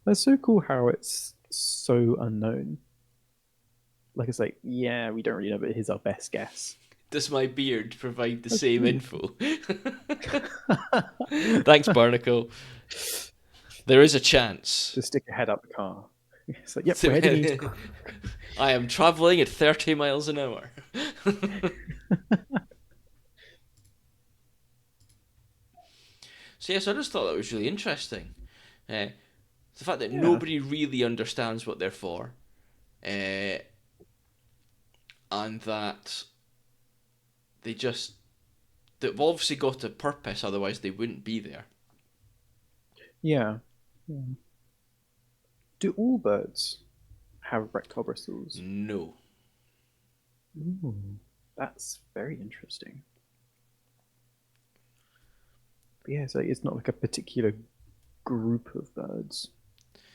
[SPEAKER 2] That's so cool how it's so unknown. Like it's like, yeah, we don't really know, but here's our best guess.
[SPEAKER 1] Does my beard provide the
[SPEAKER 2] That's
[SPEAKER 1] same
[SPEAKER 2] really
[SPEAKER 1] info? Thanks, Barnacle. There is a chance.
[SPEAKER 2] Just stick your head up the car. It's like, yep, we're heading east.
[SPEAKER 1] I am travelling at 30 miles an hour. So yes, I just thought that was really interesting. The fact that
[SPEAKER 2] Yeah.
[SPEAKER 1] nobody really understands what they're for, uh, and that they just they've obviously got a purpose, otherwise they wouldn't be there.
[SPEAKER 2] Yeah. Yeah. Do all birds have rectal bristles?
[SPEAKER 1] No.
[SPEAKER 2] Ooh, that's very interesting. But yeah, so it's not like a particular group of birds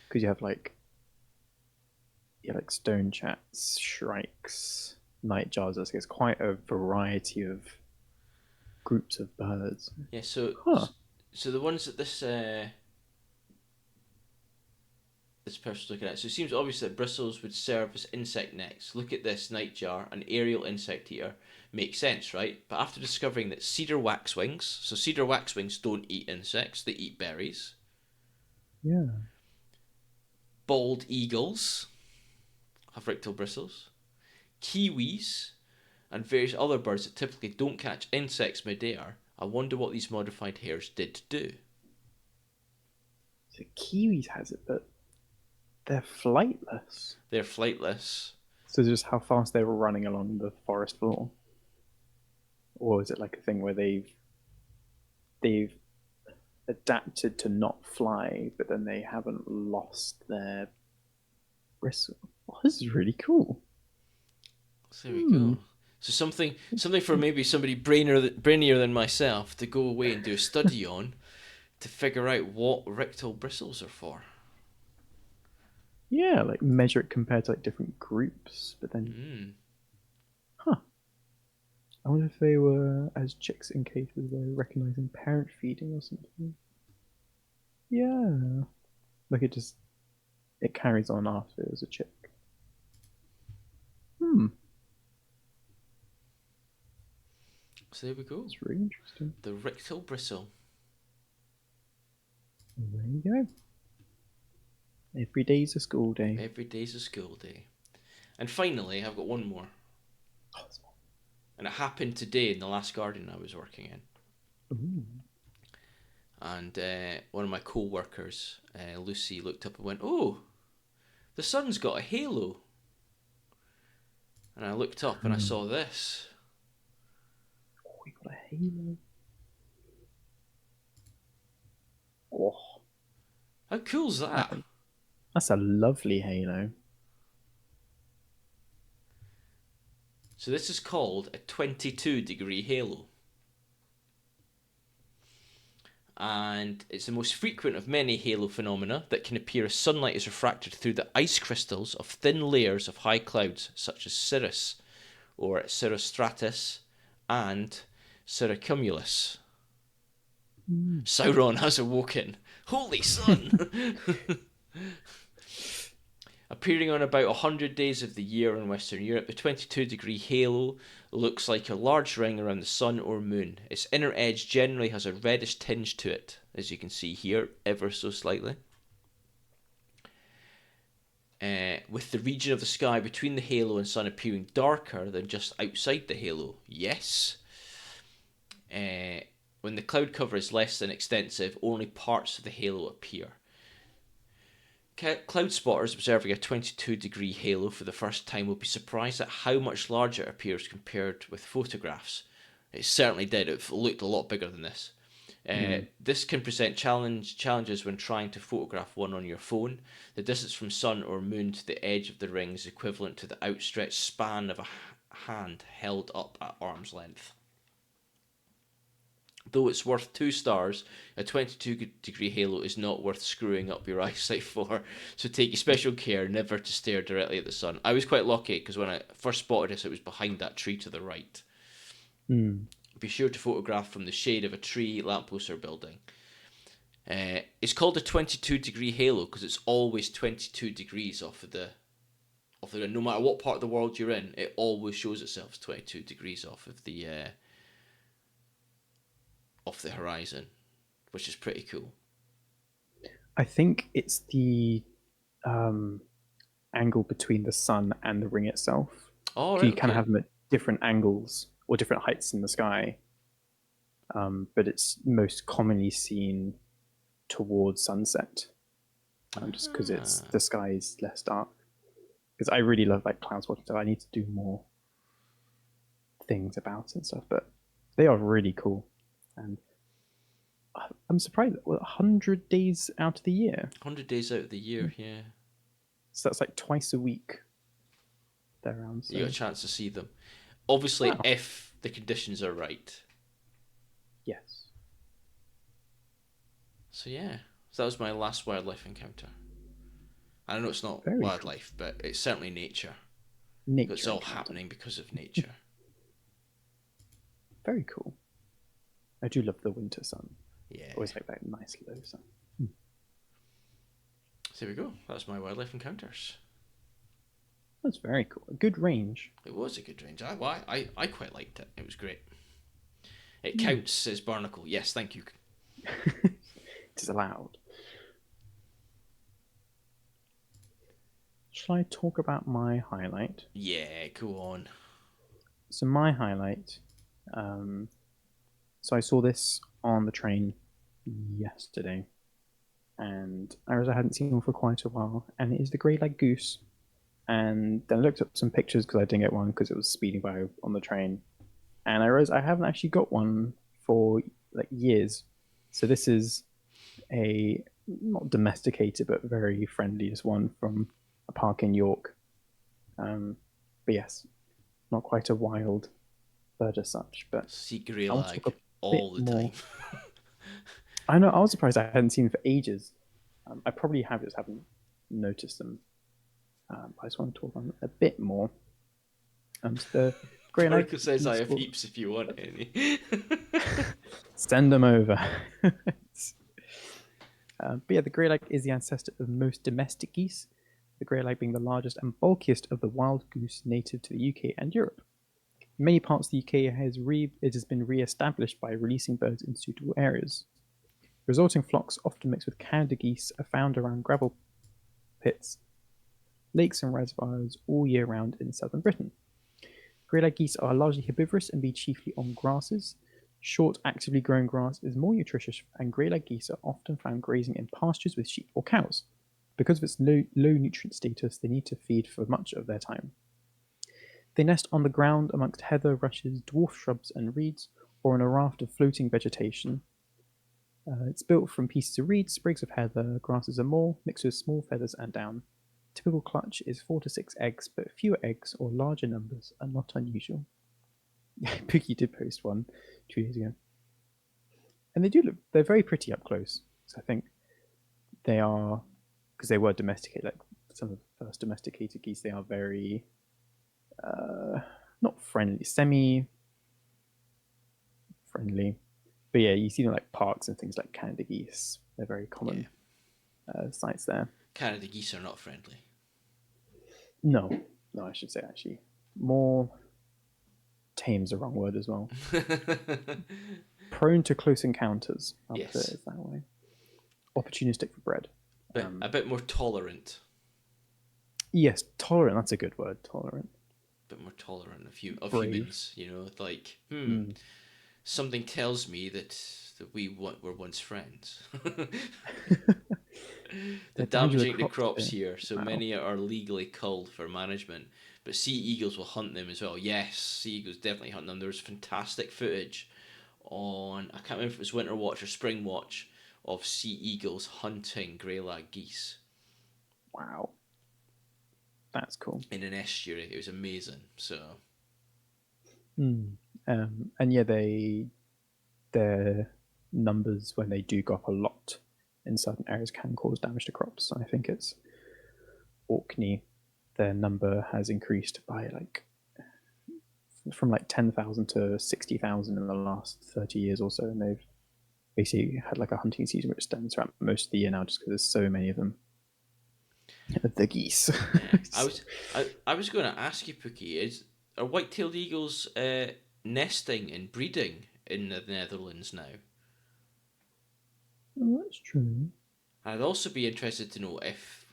[SPEAKER 2] because you have like stone chats, shrikes, nightjars. It's quite a variety of groups of birds.
[SPEAKER 1] Yeah, so
[SPEAKER 2] Huh.
[SPEAKER 1] so the ones that this person's looking at. So it seems obvious that bristles would serve as insect nets. Look at this nightjar, an aerial insect eater. Makes sense, right? But after discovering that cedar waxwings, so cedar waxwings don't eat insects, they eat berries.
[SPEAKER 2] Yeah.
[SPEAKER 1] Bald eagles have rictal bristles. Kiwis and various other birds that typically don't catch insects midair. I wonder what these modified hairs did do.
[SPEAKER 2] So kiwis has it, but they're flightless.
[SPEAKER 1] They're flightless.
[SPEAKER 2] So just how fast they were running along the forest floor, or is it like a thing where they've adapted to not fly, but then they haven't lost their bristle? Oh, this is really cool.
[SPEAKER 1] So there we go. So something for maybe somebody brainier than myself to go away and do a study on to figure out what rectal bristles are for.
[SPEAKER 2] Yeah, like measure it compared to like different groups, but then, huh? I wonder if they were as chicks in cases they're recognizing parent feeding or something. Yeah, like it carries on after it was a chick.
[SPEAKER 1] So there we go.
[SPEAKER 2] It's really interesting.
[SPEAKER 1] The rectal bristle.
[SPEAKER 2] There you go. Every day's a school day.
[SPEAKER 1] Every day's a school day. And finally, I've got one more.
[SPEAKER 2] Oh,
[SPEAKER 1] And it happened today in the last garden I was working in.
[SPEAKER 2] ooh.
[SPEAKER 1] And one of my co-workers, Lucy, looked up and went, "Oh, the sun's got a halo." And I looked up and I saw this.
[SPEAKER 2] Oh, we got a halo. Oh,
[SPEAKER 1] How cool's that?
[SPEAKER 2] that's a lovely halo.
[SPEAKER 1] So this is called a 22-degree halo. And it's the most frequent of many halo phenomena that can appear as sunlight is refracted through the ice crystals of thin layers of high clouds such as cirrus or cirrostratus and cirrocumulus. Sauron has awoken. Holy sun! Appearing on about 100 days of the year in Western Europe, the 22-degree halo looks like a large ring around the sun or moon. Its inner edge generally has a reddish tinge to it, as you can see here, ever so slightly. With the region of the sky between the halo and sun appearing darker than just outside the halo. Yes. When the cloud cover is less than extensive, only parts of the halo appear. Cloud spotters observing a 22-degree halo for the first time will be surprised at how much larger it appears compared with photographs. It certainly did. It looked a lot bigger than this. This can present challenges when trying to photograph one on your phone. The distance from sun or moon to the edge of the ring is equivalent to the outstretched span of a hand held up at arm's length. Though it's worth 2 stars, a 22-degree halo is not worth screwing up your eyesight for, so take special care never to stare directly at the sun. I was quite lucky because when I first spotted this, it was behind that tree to the right. Be sure to photograph from the shade of a tree, lamppost, or building. It's called a 22-degree halo because it's always 22 degrees off of the no matter what part of the world you're in, it always shows itself as 22 degrees off of the horizon, which is pretty cool.
[SPEAKER 2] I think it's the angle between the sun and the ring itself.
[SPEAKER 1] Oh,
[SPEAKER 2] right, you kind of have them at different angles or different heights in the sky, but it's most commonly seen towards sunset, just because it's the sky is less dark. Because I really love like cloud spotting, so I need to do more things about it and stuff. But they are really cool, and I'm surprised. 100 days out of the year.
[SPEAKER 1] 100 days out of the year, yeah.
[SPEAKER 2] So that's like twice a week. They're around. So.
[SPEAKER 1] You got a chance to see them. Obviously, if the conditions are right.
[SPEAKER 2] Yes.
[SPEAKER 1] So yeah, so that was my last wildlife encounter. I know it's not
[SPEAKER 2] Very cool.
[SPEAKER 1] wildlife, but it's certainly nature. It's
[SPEAKER 2] Nature
[SPEAKER 1] all
[SPEAKER 2] encounter.
[SPEAKER 1] happening because of nature.
[SPEAKER 2] Very cool. I do love the winter sun.
[SPEAKER 1] Yeah.
[SPEAKER 2] Always like that nice low sun.
[SPEAKER 1] So there we go. That's my wildlife encounters.
[SPEAKER 2] That's very cool. A good range.
[SPEAKER 1] It was a good range. I quite liked it. It was great. It
[SPEAKER 2] Hmm.
[SPEAKER 1] counts, says Barnacle. Yes, thank you.
[SPEAKER 2] It is allowed. Shall I talk about my highlight?
[SPEAKER 1] Yeah, go on.
[SPEAKER 2] So my highlight. So I saw this on the train yesterday, and I realized I hadn't seen one for quite a while, and it is the greylag goose. And then I looked up some pictures because I didn't get one because it was speeding by on the train, and I realized I haven't actually got one for like years. So this is a not domesticated but very friendly, just one from a park in York. But yes, not quite a wild bird as such. But
[SPEAKER 1] See
[SPEAKER 2] I want to
[SPEAKER 1] greylag
[SPEAKER 2] talk a
[SPEAKER 1] all
[SPEAKER 2] bit
[SPEAKER 1] the
[SPEAKER 2] more.
[SPEAKER 1] time.
[SPEAKER 2] I know I was surprised I hadn't seen them for ages. I probably have just haven't noticed them. But I just want to talk on a bit more. So the greylag
[SPEAKER 1] Barnacle says I
[SPEAKER 2] geese
[SPEAKER 1] have
[SPEAKER 2] will
[SPEAKER 1] heaps if you want any.
[SPEAKER 2] send them over. But yeah, the greylag is the ancestor of most domestic geese, the greylag being the largest and bulkiest of the wild goose native to the UK and Europe. In many parts of the UK, it has been re-established by releasing birds in suitable areas. Resulting flocks, often mixed with Canada geese, are found around gravel pits, lakes and reservoirs all year round in southern Britain. Greylag geese are largely herbivorous and feed chiefly on grasses. Short, actively grown grass is more nutritious, and greylag geese are often found grazing in pastures with sheep or cows. Because of its low nutrient status, they need to feed for much of their time. They nest on the ground amongst heather, rushes, dwarf shrubs, and reeds, or in a raft of floating vegetation. It's built from pieces of reed, sprigs of heather, grasses and more, mixed with small feathers and down. Typical clutch is 4 to 6 eggs, but fewer eggs or larger numbers are not unusual. Pookie did post one 2 days ago. And they're very pretty up close. So I think they are, because they were domesticated, like some of the first domesticated geese, they are very, not friendly, semi friendly. But yeah, you see them like parks and things like Canada geese. They're very common sights there.
[SPEAKER 1] Canada geese are not friendly.
[SPEAKER 2] No, I should say actually. More tame's the wrong word as well. Prone to close encounters. I'll put it that way. Opportunistic for bread.
[SPEAKER 1] But a bit more tolerant.
[SPEAKER 2] Yes, tolerant. That's a good word. Tolerant.
[SPEAKER 1] A bit more tolerant of humans. You know, like something tells me that we were once friends. The damaging the crops here, so many are legally culled for management. But sea eagles will hunt them as well. Yes, sea eagles definitely hunt them. There's fantastic footage on, I can't remember if it was Winter Watch or Spring Watch, of sea eagles hunting greylag geese.
[SPEAKER 2] Wow. That's cool.
[SPEAKER 1] In an estuary. It was amazing. So.
[SPEAKER 2] And yeah, their numbers when they do go up a lot in certain areas can cause damage to crops. I think it's Orkney, their number has increased by from 10,000 to 60,000 in the last 30 years or so, and they've basically had a hunting season which extends throughout most of the year now just because there's so many of them. The geese.
[SPEAKER 1] Yeah. I was going to ask you, Pookie, are white-tailed eagles nesting and breeding in the Netherlands now?
[SPEAKER 2] Oh, that's true.
[SPEAKER 1] I'd also be interested to know if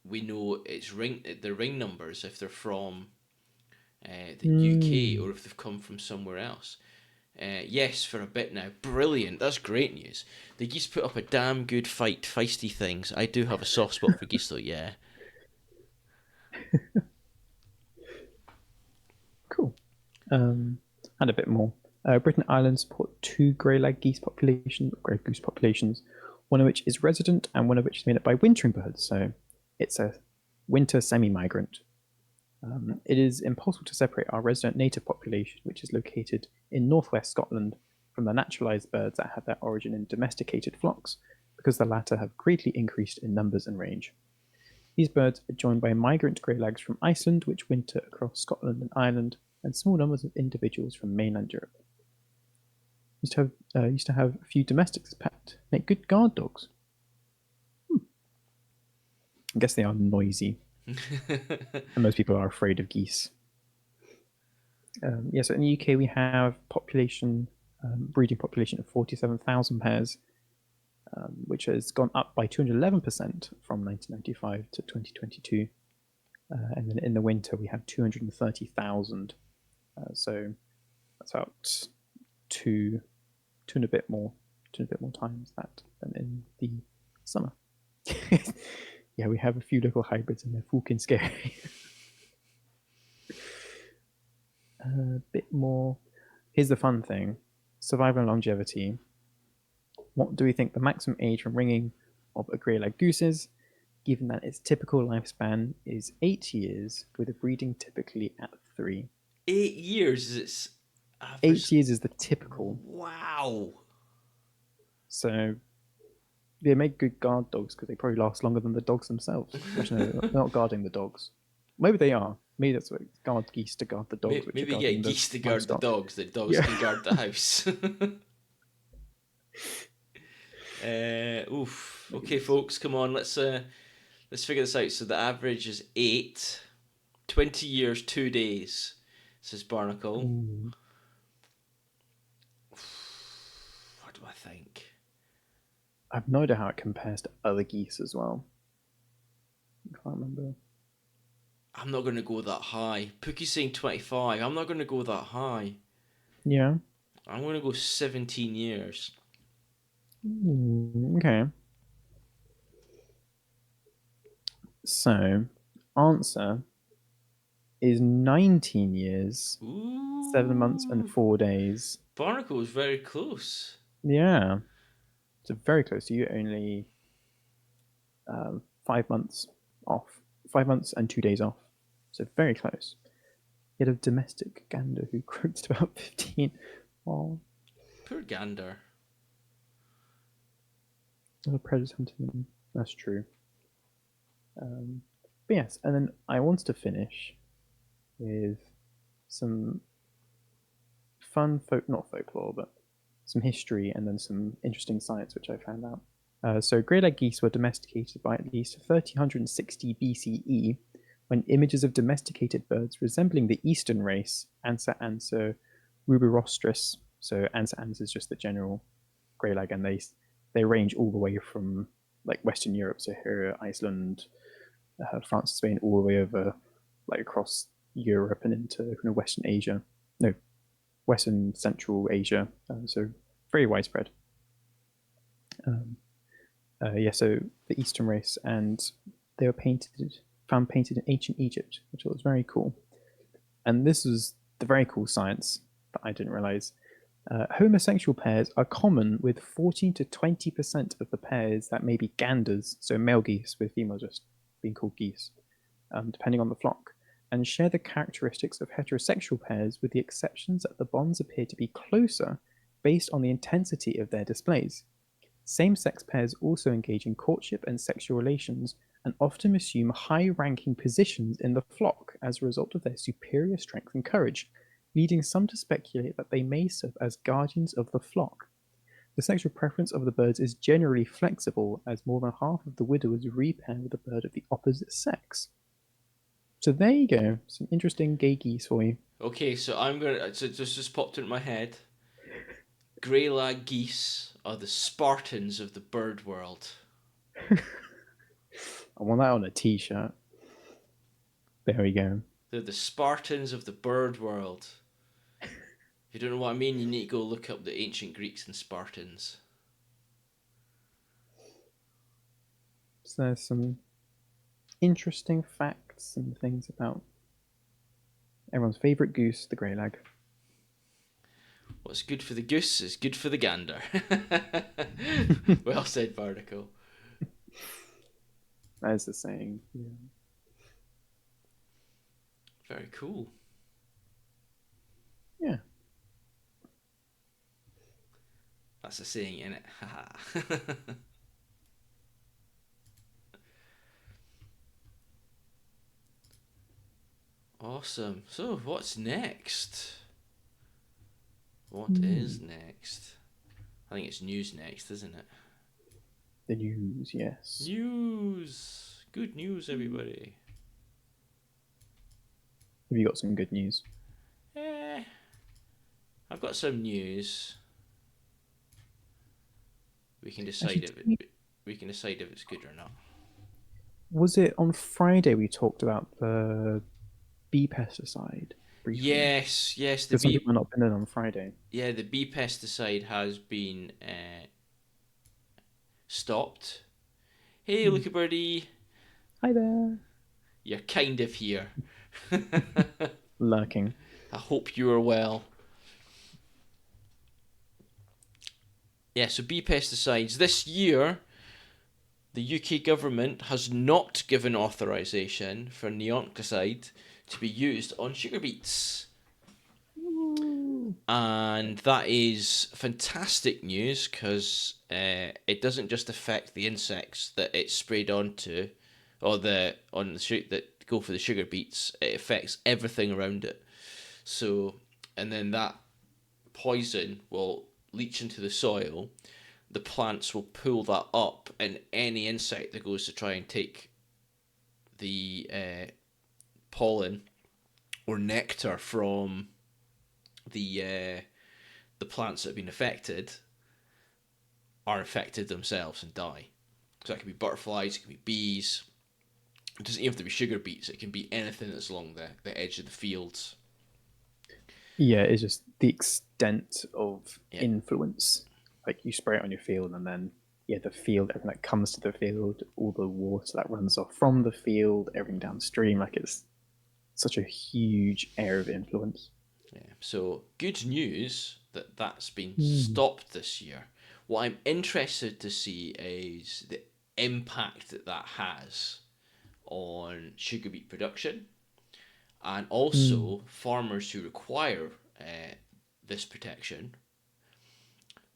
[SPEAKER 1] we know the ring numbers, if they're from the UK or if they've come from somewhere else. Yes, for a bit now. Brilliant. That's great news. The geese put up a damn good fight. Feisty things. I do have a soft spot for geese, though, yeah.
[SPEAKER 2] Cool. And a bit more. Britain and Ireland support two greylag goose populations, one of which is resident and one of which is made up by wintering birds. So it's a winter semi-migrant. It is impossible to separate our resident native population, which is located in northwest Scotland, from the naturalised birds that have their origin in domesticated flocks, because the latter have greatly increased in numbers and range. These birds are joined by migrant greylags from Iceland, which winter across Scotland and Ireland, and small numbers of individuals from mainland Europe. Used to have a few domestics as pets, make good guard dogs. I guess they are noisy, and most people are afraid of geese. So in the UK we have breeding population of 47,000 pairs, which has gone up by 211% from 1995 to 2022. And then in the winter we have 230,000. So that's about two and a bit more times that than in the summer. Yeah, we have a few local hybrids and they're fucking scary. A bit more. Here's the fun thing: survival and longevity. What do we think the maximum age from ringing of a greylag goose is, given that its typical lifespan is 8 years, with a breeding typically at 3?
[SPEAKER 1] 8 years is its average.
[SPEAKER 2] 8 years is the typical.
[SPEAKER 1] Wow.
[SPEAKER 2] So they make good guard dogs because they probably last longer than the dogs themselves. Actually, no, they're not guarding the dogs. Maybe they are. Maybe that's what guard geese to guard the dogs.
[SPEAKER 1] Maybe get geese to guard the dogs. The dogs can guard the house. Oof. Okay, folks, come on. Let's figure this out. So the average is 8. 20 years, 2 days, says Barnacle.
[SPEAKER 2] Ooh.
[SPEAKER 1] What do I think?
[SPEAKER 2] I have no idea how it compares to other geese as well. I can't remember.
[SPEAKER 1] I'm not going to go that high. Pookie's saying 25. I'm not going to go that high.
[SPEAKER 2] Yeah.
[SPEAKER 1] I'm going to go 17 years.
[SPEAKER 2] Okay. So, answer is 19 years,
[SPEAKER 1] Ooh.
[SPEAKER 2] 7 months and 4 days.
[SPEAKER 1] Barnacle was very close.
[SPEAKER 2] Yeah. So very close. You only 5 months off. 5 months and 2 days off. So very close. You had a domestic gander who croaked to about 15. Oh.
[SPEAKER 1] Poor gander.
[SPEAKER 2] The predator hunting them. That's true. But yes, and then I wanted to finish with some fun not folklore, but some history and then some interesting science which I found out. So greylag geese were domesticated by at least 1360 BCE, when images of domesticated birds resembling the eastern race Ansa ruberostris. So Ansa is just the general greylag, and they range all the way from like Western Europe, so here Iceland, France, Spain, all the way over like across Europe and into kind of Western Asia. No, Western Central Asia. So very widespread. So the Eastern race, and they were found painted in ancient Egypt, which was very cool. And this was the very cool science that I didn't realize. Homosexual pairs are common, with 14 to 20% of the pairs that may be ganders, so male geese with female just being called geese, depending on the flock, and share the characteristics of heterosexual pairs, with the exceptions that the bonds appear to be closer based on the intensity of their displays. Same-sex pairs also engage in courtship and sexual relations, and often assume high-ranking positions in the flock as a result of their superior strength and courage, leading some to speculate that they may serve as guardians of the flock. The sexual preference of the birds is generally flexible, as more than half of the widowers repair with a bird of the opposite sex. So there you go, some interesting gay geese for you.
[SPEAKER 1] Okay, so this just popped into my head. Greylag geese are the Spartans of the bird world.
[SPEAKER 2] I want that on a t-shirt. There we go.
[SPEAKER 1] They're the Spartans of the bird world. If you don't know what I mean, you need to go look up the ancient Greeks and Spartans.
[SPEAKER 2] So there's some interesting facts and things about everyone's favourite goose, the greylag.
[SPEAKER 1] What's good for the goose is good for the gander. Well said, Barnacle.
[SPEAKER 2] That is the saying. Yeah.
[SPEAKER 1] Very cool.
[SPEAKER 2] Yeah.
[SPEAKER 1] That's a saying, innit? Haha. Awesome. So, what's next? What is
[SPEAKER 2] Hmm.
[SPEAKER 1] next? I think it's news next, isn't it?
[SPEAKER 2] The news, yes.
[SPEAKER 1] News! Good news, everybody.
[SPEAKER 2] Have you got some good news?
[SPEAKER 1] Eh, I've got some news. We can decide
[SPEAKER 2] Actually,
[SPEAKER 1] if we can decide if it's good or not.
[SPEAKER 2] was it on Friday we talked about the bee pesticide briefly?
[SPEAKER 1] Yes, yes.
[SPEAKER 2] Because some people are not been in on Friday.
[SPEAKER 1] The bee pesticide has been stopped. Hey,
[SPEAKER 2] Hmm.
[SPEAKER 1] look a birdie.
[SPEAKER 2] Hi there.
[SPEAKER 1] You're kind of here.
[SPEAKER 2] Lurking.
[SPEAKER 1] I hope you are well. Yeah, so bee pesticides. This year, the UK government has not given authorization for neonicotide to be used on sugar beets.
[SPEAKER 2] Ooh.
[SPEAKER 1] And that is fantastic news because it doesn't just affect the insects that it's sprayed onto, or on the shoot that go for the sugar beets. It affects everything around it. So, and then that poison will leach into the soil. The plants will pull that up, and any insect that goes to try and take the pollen or nectar from the plants that have been affected are affected themselves and die. So that can be butterflies, it can be bees. It doesn't even have to be sugar beets. It can be anything that's along the edge of the fields.
[SPEAKER 2] Yeah, it's just the extent of
[SPEAKER 1] Yeah,
[SPEAKER 2] influence. Like you spray it on your field, and then yeah, the field, everything that comes to the field, all the water that runs off from the field, everything downstream. Like it's such a huge area of influence.
[SPEAKER 1] yeah. So good news that that's been
[SPEAKER 2] Mm.
[SPEAKER 1] stopped this year. What I'm interested to see is the impact that that has on sugar beet production, and
[SPEAKER 2] Mm.
[SPEAKER 1] also farmers who require this protection,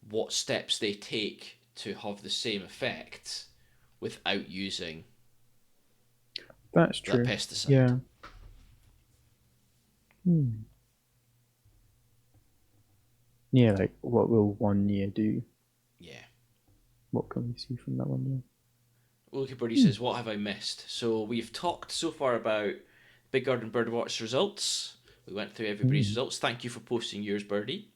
[SPEAKER 1] what steps they take to have the same effect without using
[SPEAKER 2] That's
[SPEAKER 1] that
[SPEAKER 2] true.
[SPEAKER 1] pesticide.
[SPEAKER 2] Yeah. Mm. Yeah, like what will 1 year do?
[SPEAKER 1] Yeah.
[SPEAKER 2] What can we see from that 1 year?
[SPEAKER 1] Lucky Birdie
[SPEAKER 2] Mm.
[SPEAKER 1] says, what have I missed? So we've talked so far about Big Garden Birdwatch results. We went through everybody's
[SPEAKER 2] Mm.
[SPEAKER 1] results. Thank you for posting yours, Birdie.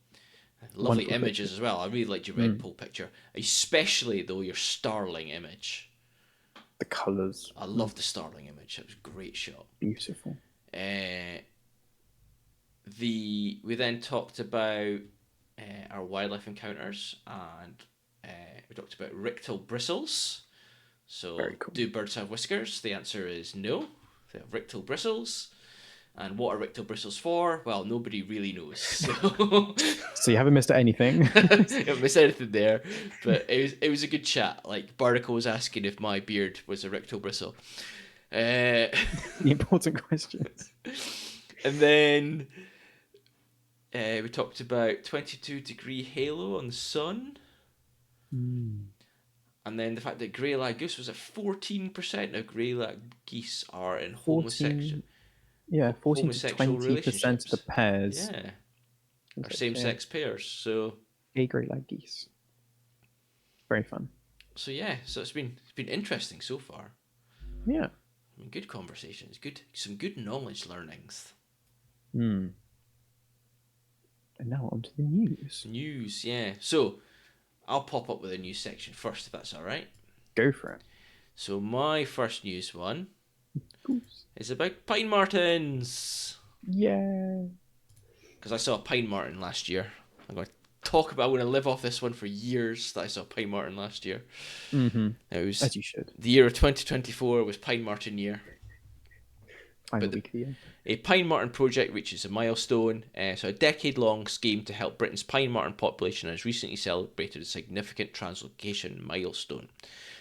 [SPEAKER 1] Lovely
[SPEAKER 2] Wonderful
[SPEAKER 1] images
[SPEAKER 2] picture.
[SPEAKER 1] as well. I really liked your red
[SPEAKER 2] Mm.
[SPEAKER 1] pole picture, especially though your starling image.
[SPEAKER 2] The colors.
[SPEAKER 1] I
[SPEAKER 2] Mm.
[SPEAKER 1] love the starling image. That was a great shot.
[SPEAKER 2] Beautiful.
[SPEAKER 1] Uh, we then talked about our wildlife encounters, and we talked about rictal bristles.
[SPEAKER 2] Very
[SPEAKER 1] So,
[SPEAKER 2] cool.
[SPEAKER 1] do birds have whiskers? The answer is no. They have rictal bristles. And what are rictal bristles for? Well, nobody really knows. So,
[SPEAKER 2] So you haven't missed anything.
[SPEAKER 1] don't miss anything there. But it was a good chat. Like Barnacle was asking if my beard was a rictal bristle. Uh,
[SPEAKER 2] The important questions.
[SPEAKER 1] and then we talked about 22-degree halo on the sun.
[SPEAKER 2] Mm.
[SPEAKER 1] And then the fact that greylag goose was at 14%. Now, greylag geese are in
[SPEAKER 2] 14, yeah, 14 to
[SPEAKER 1] homosexual
[SPEAKER 2] 20% of the
[SPEAKER 1] relationships.
[SPEAKER 2] pairs.
[SPEAKER 1] Yeah,
[SPEAKER 2] Seems
[SPEAKER 1] are
[SPEAKER 2] like, yeah,
[SPEAKER 1] same-sex pairs. So,
[SPEAKER 2] gay grey like geese. Very fun.
[SPEAKER 1] so it's been interesting so far.
[SPEAKER 2] Yeah.
[SPEAKER 1] I mean, good conversations, some good knowledge learnings.
[SPEAKER 2] Mm. And now on to the news.
[SPEAKER 1] News, yeah. So I'll pop up with a news section first, if that's all right.
[SPEAKER 2] Go for it.
[SPEAKER 1] So my first news one
[SPEAKER 2] Goose.
[SPEAKER 1] is about pine martens.
[SPEAKER 2] Yeah.
[SPEAKER 1] Because I saw a pine marten last year. I'm going to talk about. I'm going to live off this one for years. That I saw a pine marten last year.
[SPEAKER 2] Mm-hmm.
[SPEAKER 1] It was
[SPEAKER 2] As you should.
[SPEAKER 1] the year of 2024 was pine marten year.
[SPEAKER 2] Final
[SPEAKER 1] But
[SPEAKER 2] week of the year.
[SPEAKER 1] a pine marten project reaches a milestone. So a decade-long scheme to help Britain's pine marten population has recently celebrated a significant translocation milestone.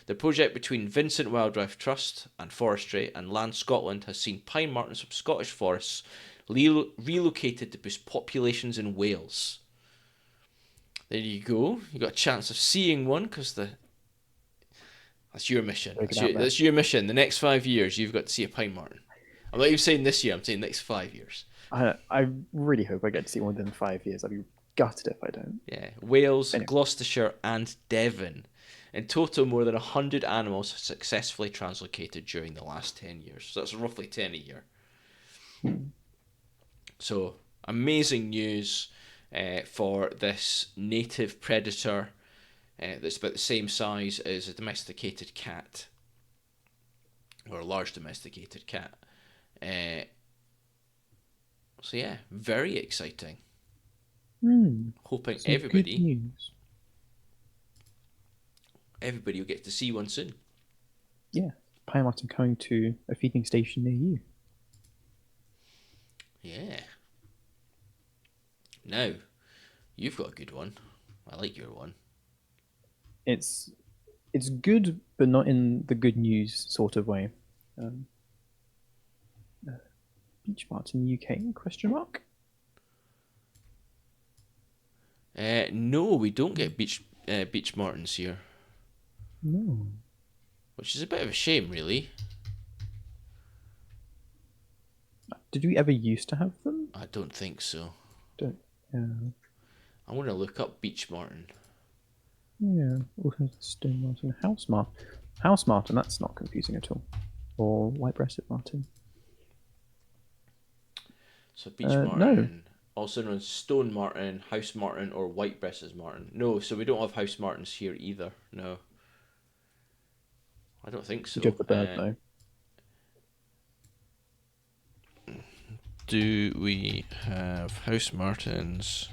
[SPEAKER 1] The project between Vincent Wildlife Trust and Forestry and Land Scotland has seen pine martens from Scottish forests relocated to boost populations in Wales. There you go. You got a chance of seeing one because that's your mission.
[SPEAKER 2] Gotta get out there.
[SPEAKER 1] That's your mission. The next 5 years, you've got to see a pine marten. I'm not even saying this year. I'm saying next 5 years.
[SPEAKER 2] I really hope I get to see one within 5 years. I'd be gutted if I don't.
[SPEAKER 1] Yeah, Wales,
[SPEAKER 2] Anyway.
[SPEAKER 1] Gloucestershire, and Devon. In total, more than 100 animals have successfully translocated during the last 10 years. So that's roughly 10 a year. So, amazing news for this native predator that's about the same size as a domesticated cat, or a large domesticated cat. So yeah, very exciting. Hoping
[SPEAKER 2] Some good news.
[SPEAKER 1] everybody will get to see one soon.
[SPEAKER 2] Yeah, pine marten coming to a feeding station near you.
[SPEAKER 1] Yeah. Now, you've got a good one. I like your one.
[SPEAKER 2] It's good, but not in the good news sort of way. Beach marten UK? Question mark.
[SPEAKER 1] No, we don't get beach martins here,
[SPEAKER 2] No.
[SPEAKER 1] which is a bit of a shame, really.
[SPEAKER 2] Did we ever used to have them?
[SPEAKER 1] I don't think so.
[SPEAKER 2] Don't. Yeah.
[SPEAKER 1] I'm going to look up beach martin.
[SPEAKER 2] Yeah. Also, stone marten, house marten. That's not confusing at all. Or white-breasted marten.
[SPEAKER 1] So beach martin, also known as stone martin, house martin, or white-breasted martin. No, so we don't have house martins here either. No, I don't think so.
[SPEAKER 2] You have the bird though.
[SPEAKER 1] Do we have house martins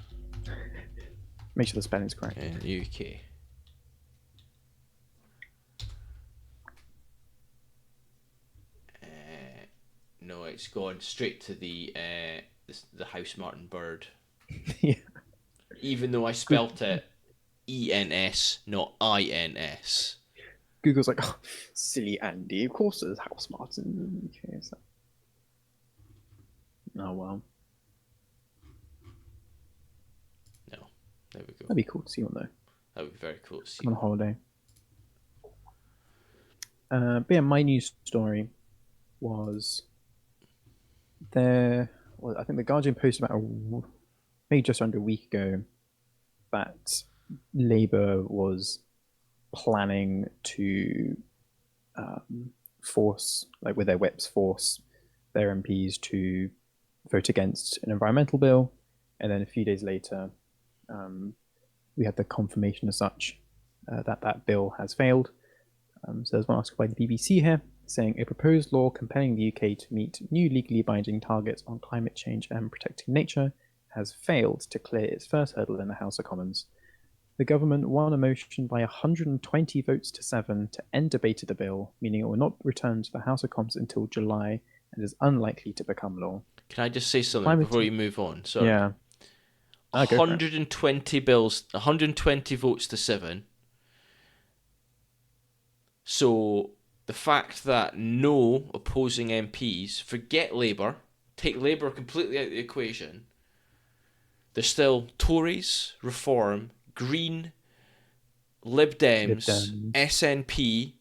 [SPEAKER 2] Make sure the spelling's correct.
[SPEAKER 1] in UK? No, it's gone straight to the house martin bird.
[SPEAKER 2] Yeah.
[SPEAKER 1] Even though I spelt it ENS, not INS.
[SPEAKER 2] Google's like, oh, silly Andy. Of course, there's house marten in the UK. So. Oh well.
[SPEAKER 1] No, there we go.
[SPEAKER 2] That'd be cool to see one though.
[SPEAKER 1] That would be very cool to see.
[SPEAKER 2] On holiday. But yeah, my news story was there. Well, I think the Guardian posted about maybe just under a week ago that Labour was planning to force, like with their whips, force their MPs to vote against an environmental bill, and then a few days later, we had the confirmation as such that that bill has failed. So there's one article by the BBC here saying a proposed law compelling the UK to meet new legally binding targets on climate change and protecting nature has failed to clear its first hurdle in the House of Commons. The government won a motion by 120 votes to 7 to end debate of the bill, meaning it will not return to the House of Commons until July and is unlikely to become law.
[SPEAKER 1] Can I just say something before you move on? Sorry.
[SPEAKER 2] Yeah.
[SPEAKER 1] 120 bills, 120 votes to 7. So the fact that no opposing MPs, forget Labour, take Labour completely out of the equation, there's still Tories, Reform, Green, Lib Dems, SNP,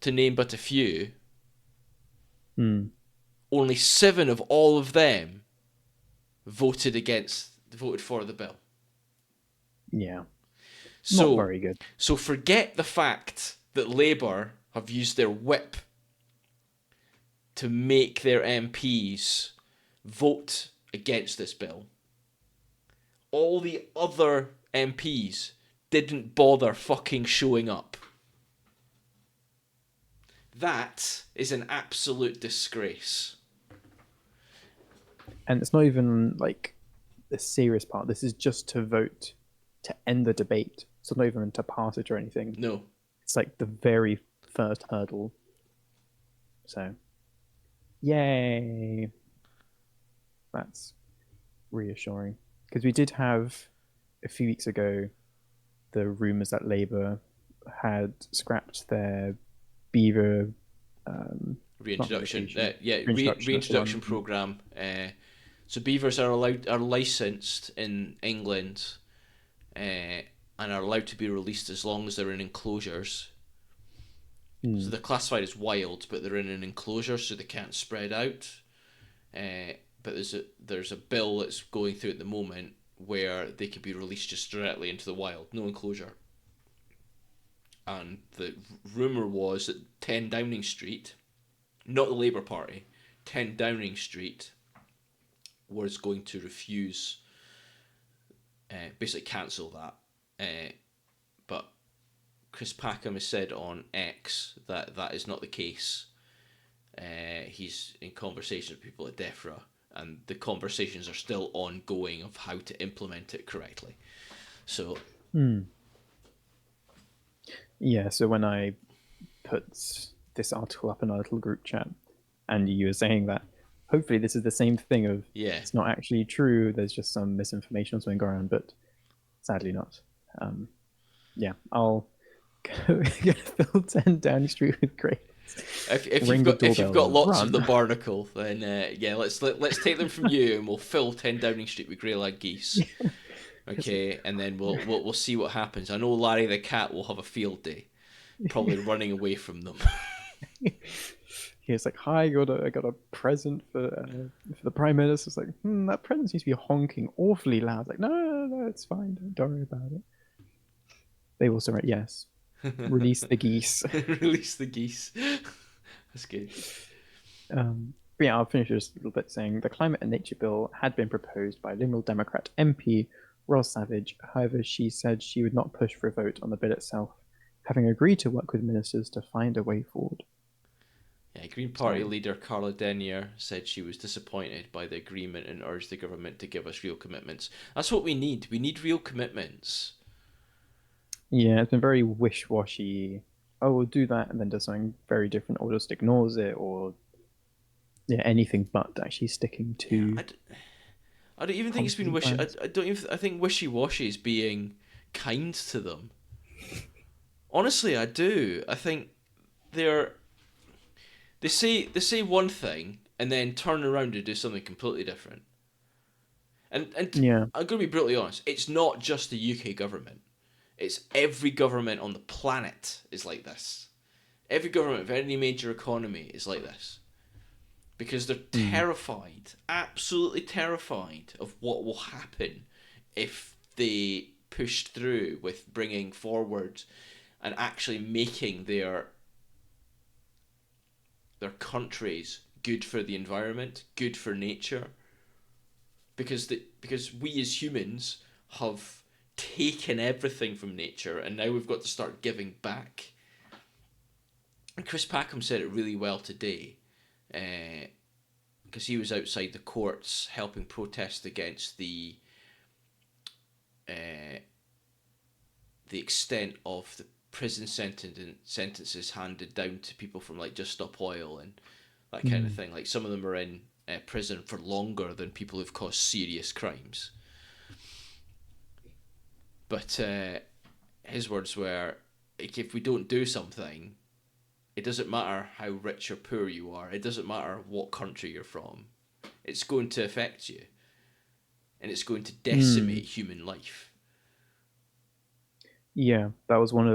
[SPEAKER 1] to name but a few. Only 7 of all of them voted for the bill.
[SPEAKER 2] Yeah.
[SPEAKER 1] So,
[SPEAKER 2] not very good.
[SPEAKER 1] So forget the fact that Labour have used their whip to make their MPs vote against this bill. All the other MPs didn't bother fucking showing up. That is an absolute disgrace.
[SPEAKER 2] And it's not even like the serious part. This is just to vote to end the debate. So not even to pass it or anything.
[SPEAKER 1] No.
[SPEAKER 2] It's like the very first hurdle. So, yay. That's reassuring. Because we did have, a few weeks ago, the rumours that Labour had scrapped their beaver
[SPEAKER 1] reintroduction
[SPEAKER 2] reintroduction
[SPEAKER 1] program. So beavers are licensed in England and are allowed to be released as long as they're in enclosures. So they're classified as wild, but they're in an enclosure, so they can't spread out. But there's a bill that's going through at the moment where they could be released just directly into the wild, no enclosure. And the rumour was that 10 Downing Street, not the Labour Party, 10 Downing Street was going to refuse, basically cancel that. But Chris Packham has said on X that that is not the case. He's in conversation with people at DEFRA, and the conversations are still ongoing of how to implement it correctly. So,
[SPEAKER 2] Yeah, so when I put this article up in our little group chat, and you were saying that hopefully this is the same thing of
[SPEAKER 1] yeah,
[SPEAKER 2] it's not actually true, there's just some misinformation or something going around, but sadly not. Yeah, I'll go fill 10 Downing Street with grapes.
[SPEAKER 1] if
[SPEAKER 2] Ring
[SPEAKER 1] you've got lots of
[SPEAKER 2] run.
[SPEAKER 1] the barnacle, then let's take them from you, and we'll fill 10 Downing Street with greylag geese. Okay, and then we'll see what happens. I know Larry the cat will have a field day, probably running away from them.
[SPEAKER 2] He's like, "Hi, I got a present for the Prime Minister." It's like, that present seems to be honking awfully loud. Like, no, it's fine. Don't worry about it. They also write, yes, release the geese.
[SPEAKER 1] Release the geese. That's good.
[SPEAKER 2] But yeah, I'll finish this a little bit saying the Climate and Nature Bill had been proposed by Liberal Democrat MP Ross Savage. However, she said she would not push for a vote on the bill itself, having agreed to work with ministers to find a way forward.
[SPEAKER 1] Yeah, Green Party leader Carla Denier said she was disappointed by the agreement and urged the government to give us real commitments. That's what we need. We need real commitments.
[SPEAKER 2] Yeah, it's been very wish-washy. Oh, we'll do that, and then does something very different, or just ignores it, or anything but actually sticking to.
[SPEAKER 1] Yeah, I don't even think it's been wishy. I think wishy-washy is being kind to them. Honestly, I do. I think they say one thing and then turn around and do something completely different. And
[SPEAKER 2] Yeah.
[SPEAKER 1] I'm going to be brutally honest. It's not just the UK government. It's every government on the planet is like this. Every government of any major economy is like this. Because they're terrified, absolutely terrified of what will happen if they push through with bringing forward and actually making their countries good for the environment, good for nature. Because we as humans have taken everything from nature, and now we've got to start giving back. And Chris Packham said it really well today, because he was outside the courts helping protest against the extent of the prison sentences handed down to people from like Just Stop Oil and that kind of thing. Like some of them are in prison for longer than people who've caused serious crimes. But his words were, if we don't do something, it doesn't matter how rich or poor you are. It doesn't matter what country you're from. It's going to affect you. And it's going to decimate human life.
[SPEAKER 2] Yeah, that was one of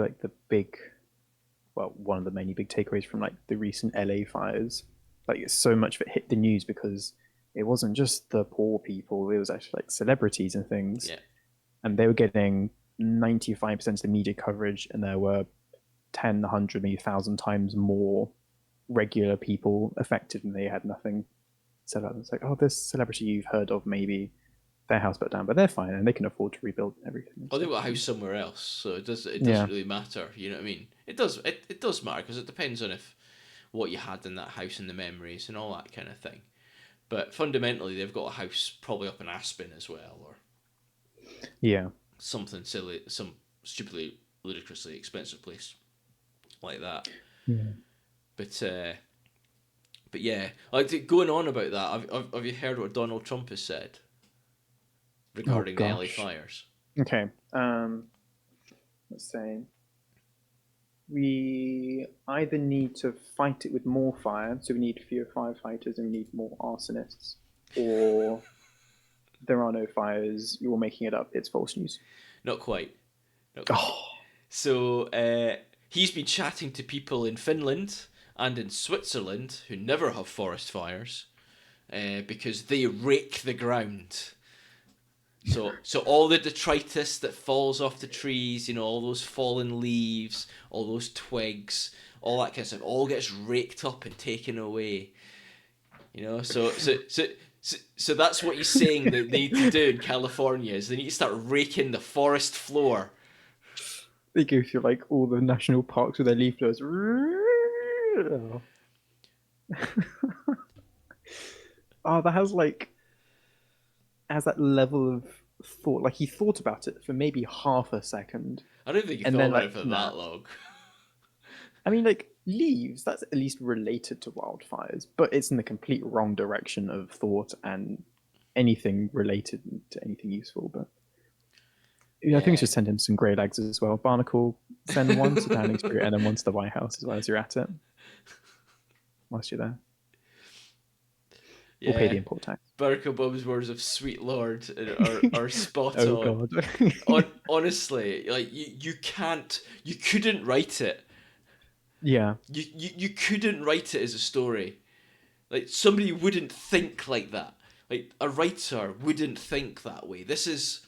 [SPEAKER 2] one of the many big takeaways from like the recent LA fires. Like so much of it hit the news because it wasn't just the poor people, it was actually like celebrities and things.
[SPEAKER 1] Yeah.
[SPEAKER 2] And they were getting 95% of the media coverage, and there were 10, 100, maybe 1,000 times more regular people affected, and they had nothing said about them. It's like, oh, this celebrity you've heard of, maybe their house burnt down, but they're fine and they can afford to rebuild everything.
[SPEAKER 1] Well, they've got a house somewhere else, so it doesn't really matter. You know what I mean? It does matter because it depends on what you had in that house and the memories and all that kind of thing. But fundamentally, they've got a house probably up in Aspen as well, or something silly, some stupidly, ludicrously expensive place like that.
[SPEAKER 2] Yeah.
[SPEAKER 1] But yeah, like going on about that. Have you heard what Donald Trump has said regarding the LA fires?
[SPEAKER 2] Okay. Let's say we either need to fight it with more fire, so we need fewer firefighters and we need more arsonists, or there are no fires, you're making it up, it's false news.
[SPEAKER 1] Not quite. So he's been chatting to people in Finland and in Switzerland who never have forest fires, because they rake the ground. So all the detritus that falls off the trees, all those fallen leaves, all those twigs, all that kind of stuff, all gets raked up and taken away. So that's what he's saying that they need to do in California is they need to start raking the forest floor.
[SPEAKER 2] They go through like all the national parks with their leaf blowers. Oh, that has that level of thought. Like he thought about it for maybe half a second,
[SPEAKER 1] I don't think he
[SPEAKER 2] and
[SPEAKER 1] thought
[SPEAKER 2] then
[SPEAKER 1] about
[SPEAKER 2] like,
[SPEAKER 1] it for
[SPEAKER 2] nah.
[SPEAKER 1] that long.
[SPEAKER 2] I mean, like leaves, that's at least related to wildfires, but it's in the complete wrong direction of thought and anything related to anything useful. But yeah, I think we
[SPEAKER 1] Yeah.
[SPEAKER 2] should send him some greylags as well. Barnacle, send one to Downing Street and then one to the White House as well as you're at it. Whilst you're there, we'll pay
[SPEAKER 1] Yeah.
[SPEAKER 2] the import tax.
[SPEAKER 1] Barack Obama's words of "Sweet Lord" are spot
[SPEAKER 2] Oh
[SPEAKER 1] on.
[SPEAKER 2] God.
[SPEAKER 1] Honestly, like you couldn't write it.
[SPEAKER 2] Yeah.
[SPEAKER 1] You couldn't write it as a story. Like somebody wouldn't think like that. Like a writer wouldn't think that way. This is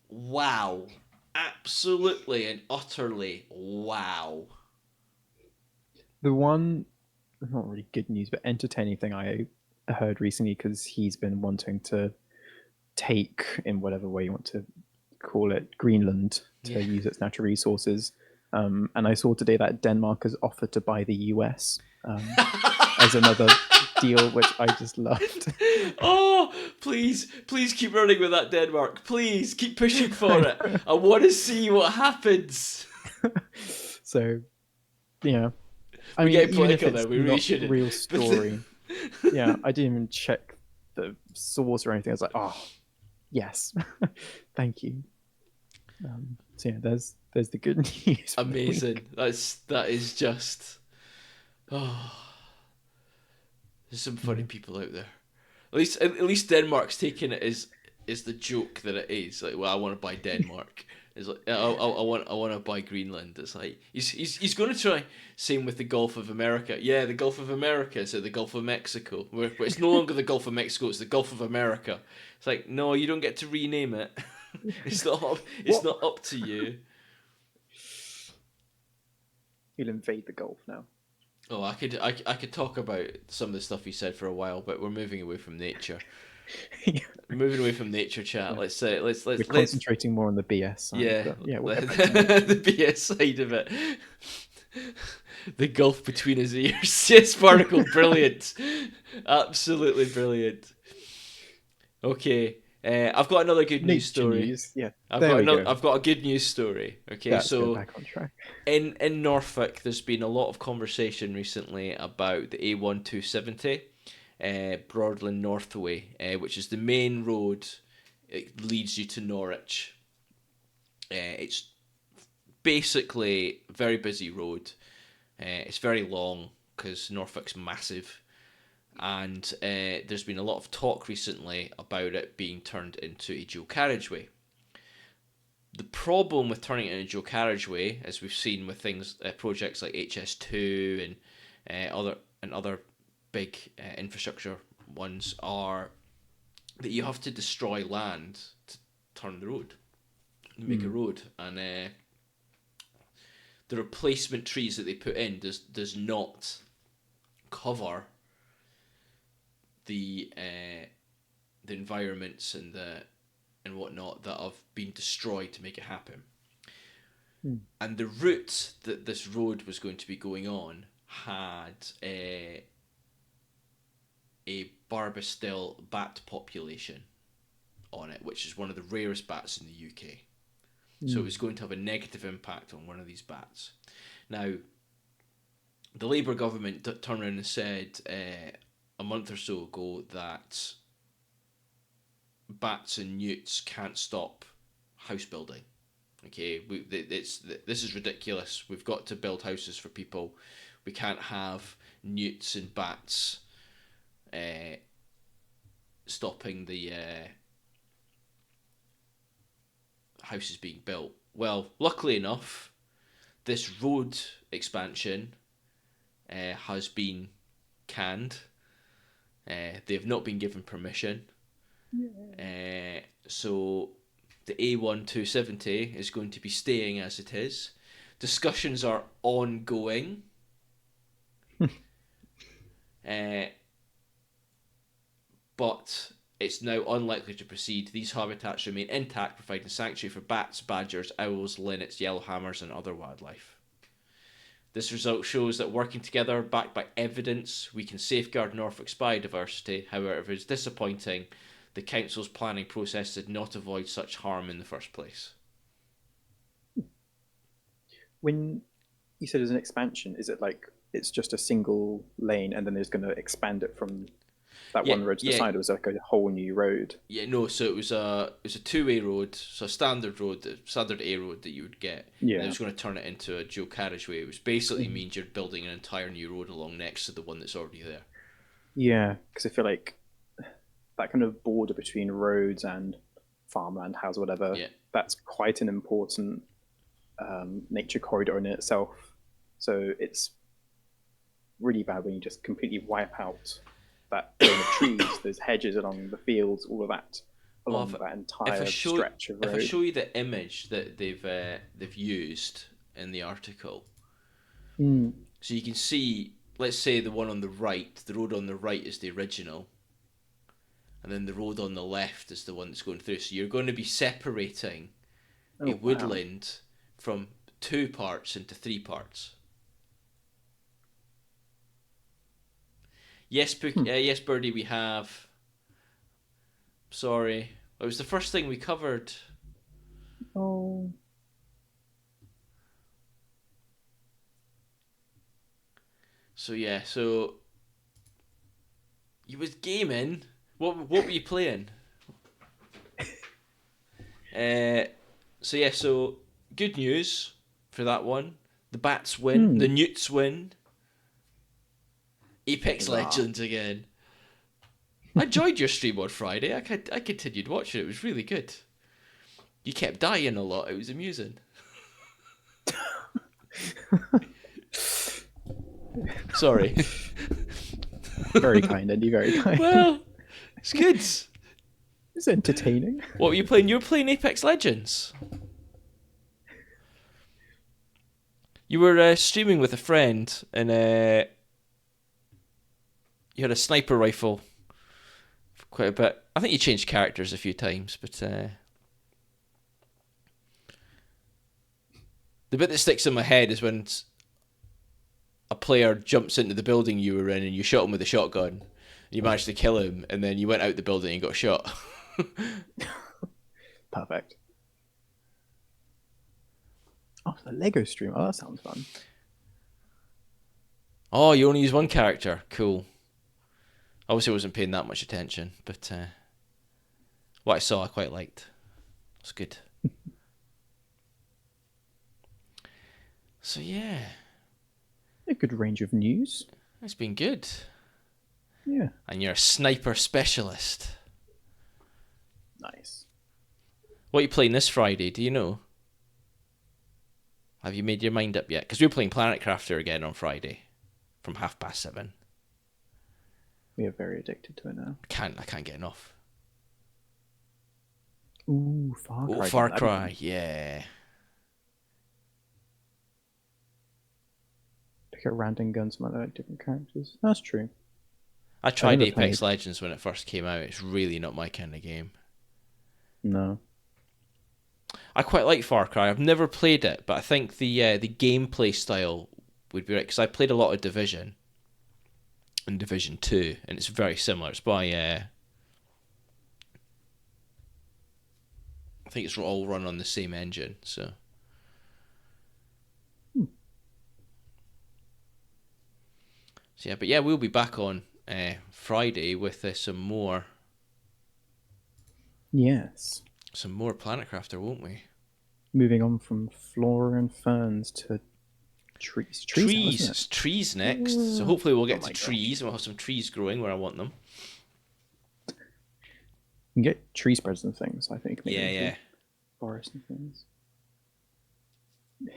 [SPEAKER 1] wow. Absolutely and utterly wow.
[SPEAKER 2] The one, not really good news, but entertaining thing I heard recently, because he's been wanting to take, in whatever way you want to call it, Greenland to use its natural resources. And I saw today that Denmark has offered to buy the US as another deal, which I just loved.
[SPEAKER 1] Oh, please keep running with that, Denmark. Please keep pushing for it. I want to see what happens.
[SPEAKER 2] So, yeah. I
[SPEAKER 1] We're
[SPEAKER 2] mean,
[SPEAKER 1] getting
[SPEAKER 2] even if
[SPEAKER 1] political
[SPEAKER 2] it's
[SPEAKER 1] now. We really
[SPEAKER 2] not
[SPEAKER 1] shouldn't.
[SPEAKER 2] real story, yeah, I didn't even check the source or anything. I was like, oh, yes, thank you. So yeah, there's the good news.
[SPEAKER 1] Amazing. That is just. Oh, there's some funny people out there. At least Denmark's taking it as the joke that it is. Like, well, I want to buy Denmark. It's like I want to buy Greenland. It's like he's going to try. Same with the Gulf of America. Yeah, the Gulf of America. So the Gulf of Mexico. Where it's no longer the Gulf of Mexico. It's the Gulf of America. It's like no, you don't get to rename it. It's not up to you.
[SPEAKER 2] He'll invade the Gulf now.
[SPEAKER 1] Oh, I could talk about some of the stuff he said for a while, but we're moving away from nature. Moving away from nature chat.
[SPEAKER 2] Yeah.
[SPEAKER 1] Let's
[SPEAKER 2] We're concentrating more on the BS side.
[SPEAKER 1] yeah,
[SPEAKER 2] But yeah, we'll get back to
[SPEAKER 1] the BS side of it. The gulf between his ears. Yes, Sparkle, brilliant, absolutely brilliant. Okay, I've got another good news story.
[SPEAKER 2] News. Yeah,
[SPEAKER 1] I've got a good news story. Okay,
[SPEAKER 2] That's
[SPEAKER 1] so
[SPEAKER 2] back on track.
[SPEAKER 1] in Norfolk, there's been a lot of conversation recently about the A1270, Broadland Northway, which is the main road. It leads you to Norwich. It's basically a very busy road. It's very long because Norfolk's massive, and there's been a lot of talk recently about it being turned into a dual carriageway. The problem with turning it into a dual carriageway, as we've seen with things, projects like HS2 and other big infrastructure ones, are that you have to destroy land to turn the road, make a road, and the replacement trees that they put in does not cover the environments and whatnot that have been destroyed to make it happen. And the route that this road was going to be going on had a barbastille bat population on it, which is one of the rarest bats in the UK. So it was going to have a negative impact on one of these bats. Now, the Labour government turned around and said a month or so ago that bats and newts can't stop house building. Okay, this is ridiculous. We've got to build houses for people. We can't have newts and bats stopping the houses being built. Well, luckily enough, this road expansion has been canned. They've not been given permission. So the A1270 is going to be staying as it is. Discussions are ongoing. But it's now unlikely to proceed. These habitats remain intact, providing sanctuary for bats, badgers, owls, linnets, yellowhammers, and other wildlife. This result shows that working together, backed by evidence, we can safeguard Norfolk's biodiversity. However, it is disappointing the Council's planning process did not avoid such harm in the first place.
[SPEAKER 2] When you said there's an expansion, is it like it's just a single lane and then there's going to expand it from that one road to the side? Or was it like a whole new road?
[SPEAKER 1] Yeah, no. So it was a two-way road, so a standard road, the standard A road that you would get.
[SPEAKER 2] Yeah.
[SPEAKER 1] And it was going to turn it into a dual carriageway, which basically means you're building an entire new road along next to the one that's already there.
[SPEAKER 2] Yeah, because I feel like that kind of border between roads and farmland, house, whatever, that's quite an important nature corridor in itself. So it's really bad when you just completely wipe out that zone of trees, those hedges along the fields, all of that along that entire stretch of road.
[SPEAKER 1] If I show you the image that they've used in the article, so you can see, let's say the one on the right, the road on the right is the original, and then the road on the left is the one that's going through. So you're going to be separating a woodland from 2 parts into 3 parts. Yes, yes, Birdie, we have. Sorry. It was the first thing we covered.
[SPEAKER 2] Oh.
[SPEAKER 1] So yeah, so you was gaming. What were you playing? So good news for that one. The bats win. The newts win. Apex Legends again. I enjoyed your stream on Friday. I continued watching it. It was really good. You kept dying a lot. It was amusing. Sorry.
[SPEAKER 2] Very kind, Andy. Very kind.
[SPEAKER 1] Well, it's good.
[SPEAKER 2] It's entertaining.
[SPEAKER 1] What were you playing? You were playing Apex Legends. You were streaming with a friend, and you had a sniper rifle for quite a bit. I think you changed characters a few times, but the bit that sticks in my head is when a player jumps into the building you were in and you shot him with a shotgun. You managed to kill him, and then you went out the building and got shot.
[SPEAKER 2] Perfect. Oh, the Lego stream. Oh, that sounds fun.
[SPEAKER 1] Oh, you only use one character. Cool. Obviously, I wasn't paying that much attention, but what I saw, I quite liked. It's good. So yeah,
[SPEAKER 2] a good range of news.
[SPEAKER 1] It's been good.
[SPEAKER 2] Yeah.
[SPEAKER 1] And you're a sniper specialist.
[SPEAKER 2] Nice.
[SPEAKER 1] What are you playing this Friday? Do you know? Have you made your mind up yet? Because we're playing Planet Crafter again on Friday from 7:30.
[SPEAKER 2] We are very addicted to it now.
[SPEAKER 1] I can't get enough.
[SPEAKER 2] Ooh, Far Cry.
[SPEAKER 1] Oh, Far Cry, yeah.
[SPEAKER 2] Pick out random guns from like different characters. That's true.
[SPEAKER 1] I tried Apex Legends when it first came out. It's really not my kind of game.
[SPEAKER 2] No.
[SPEAKER 1] I quite like Far Cry. I've never played it, but I think the gameplay style would be right, because I played a lot of Division and Division 2, and it's very similar. It's by I think it's all run on the same engine, so. So yeah, but yeah, we'll be back on Friday with some more.
[SPEAKER 2] Yes.
[SPEAKER 1] Some more Planet Crafter, won't we?
[SPEAKER 2] Moving on from flora and ferns to trees.
[SPEAKER 1] Trees next. So hopefully we'll get to trees and we'll have some trees growing where I want them.
[SPEAKER 2] You can get tree spreads and things, I think.
[SPEAKER 1] Maybe yeah.
[SPEAKER 2] Forest and things.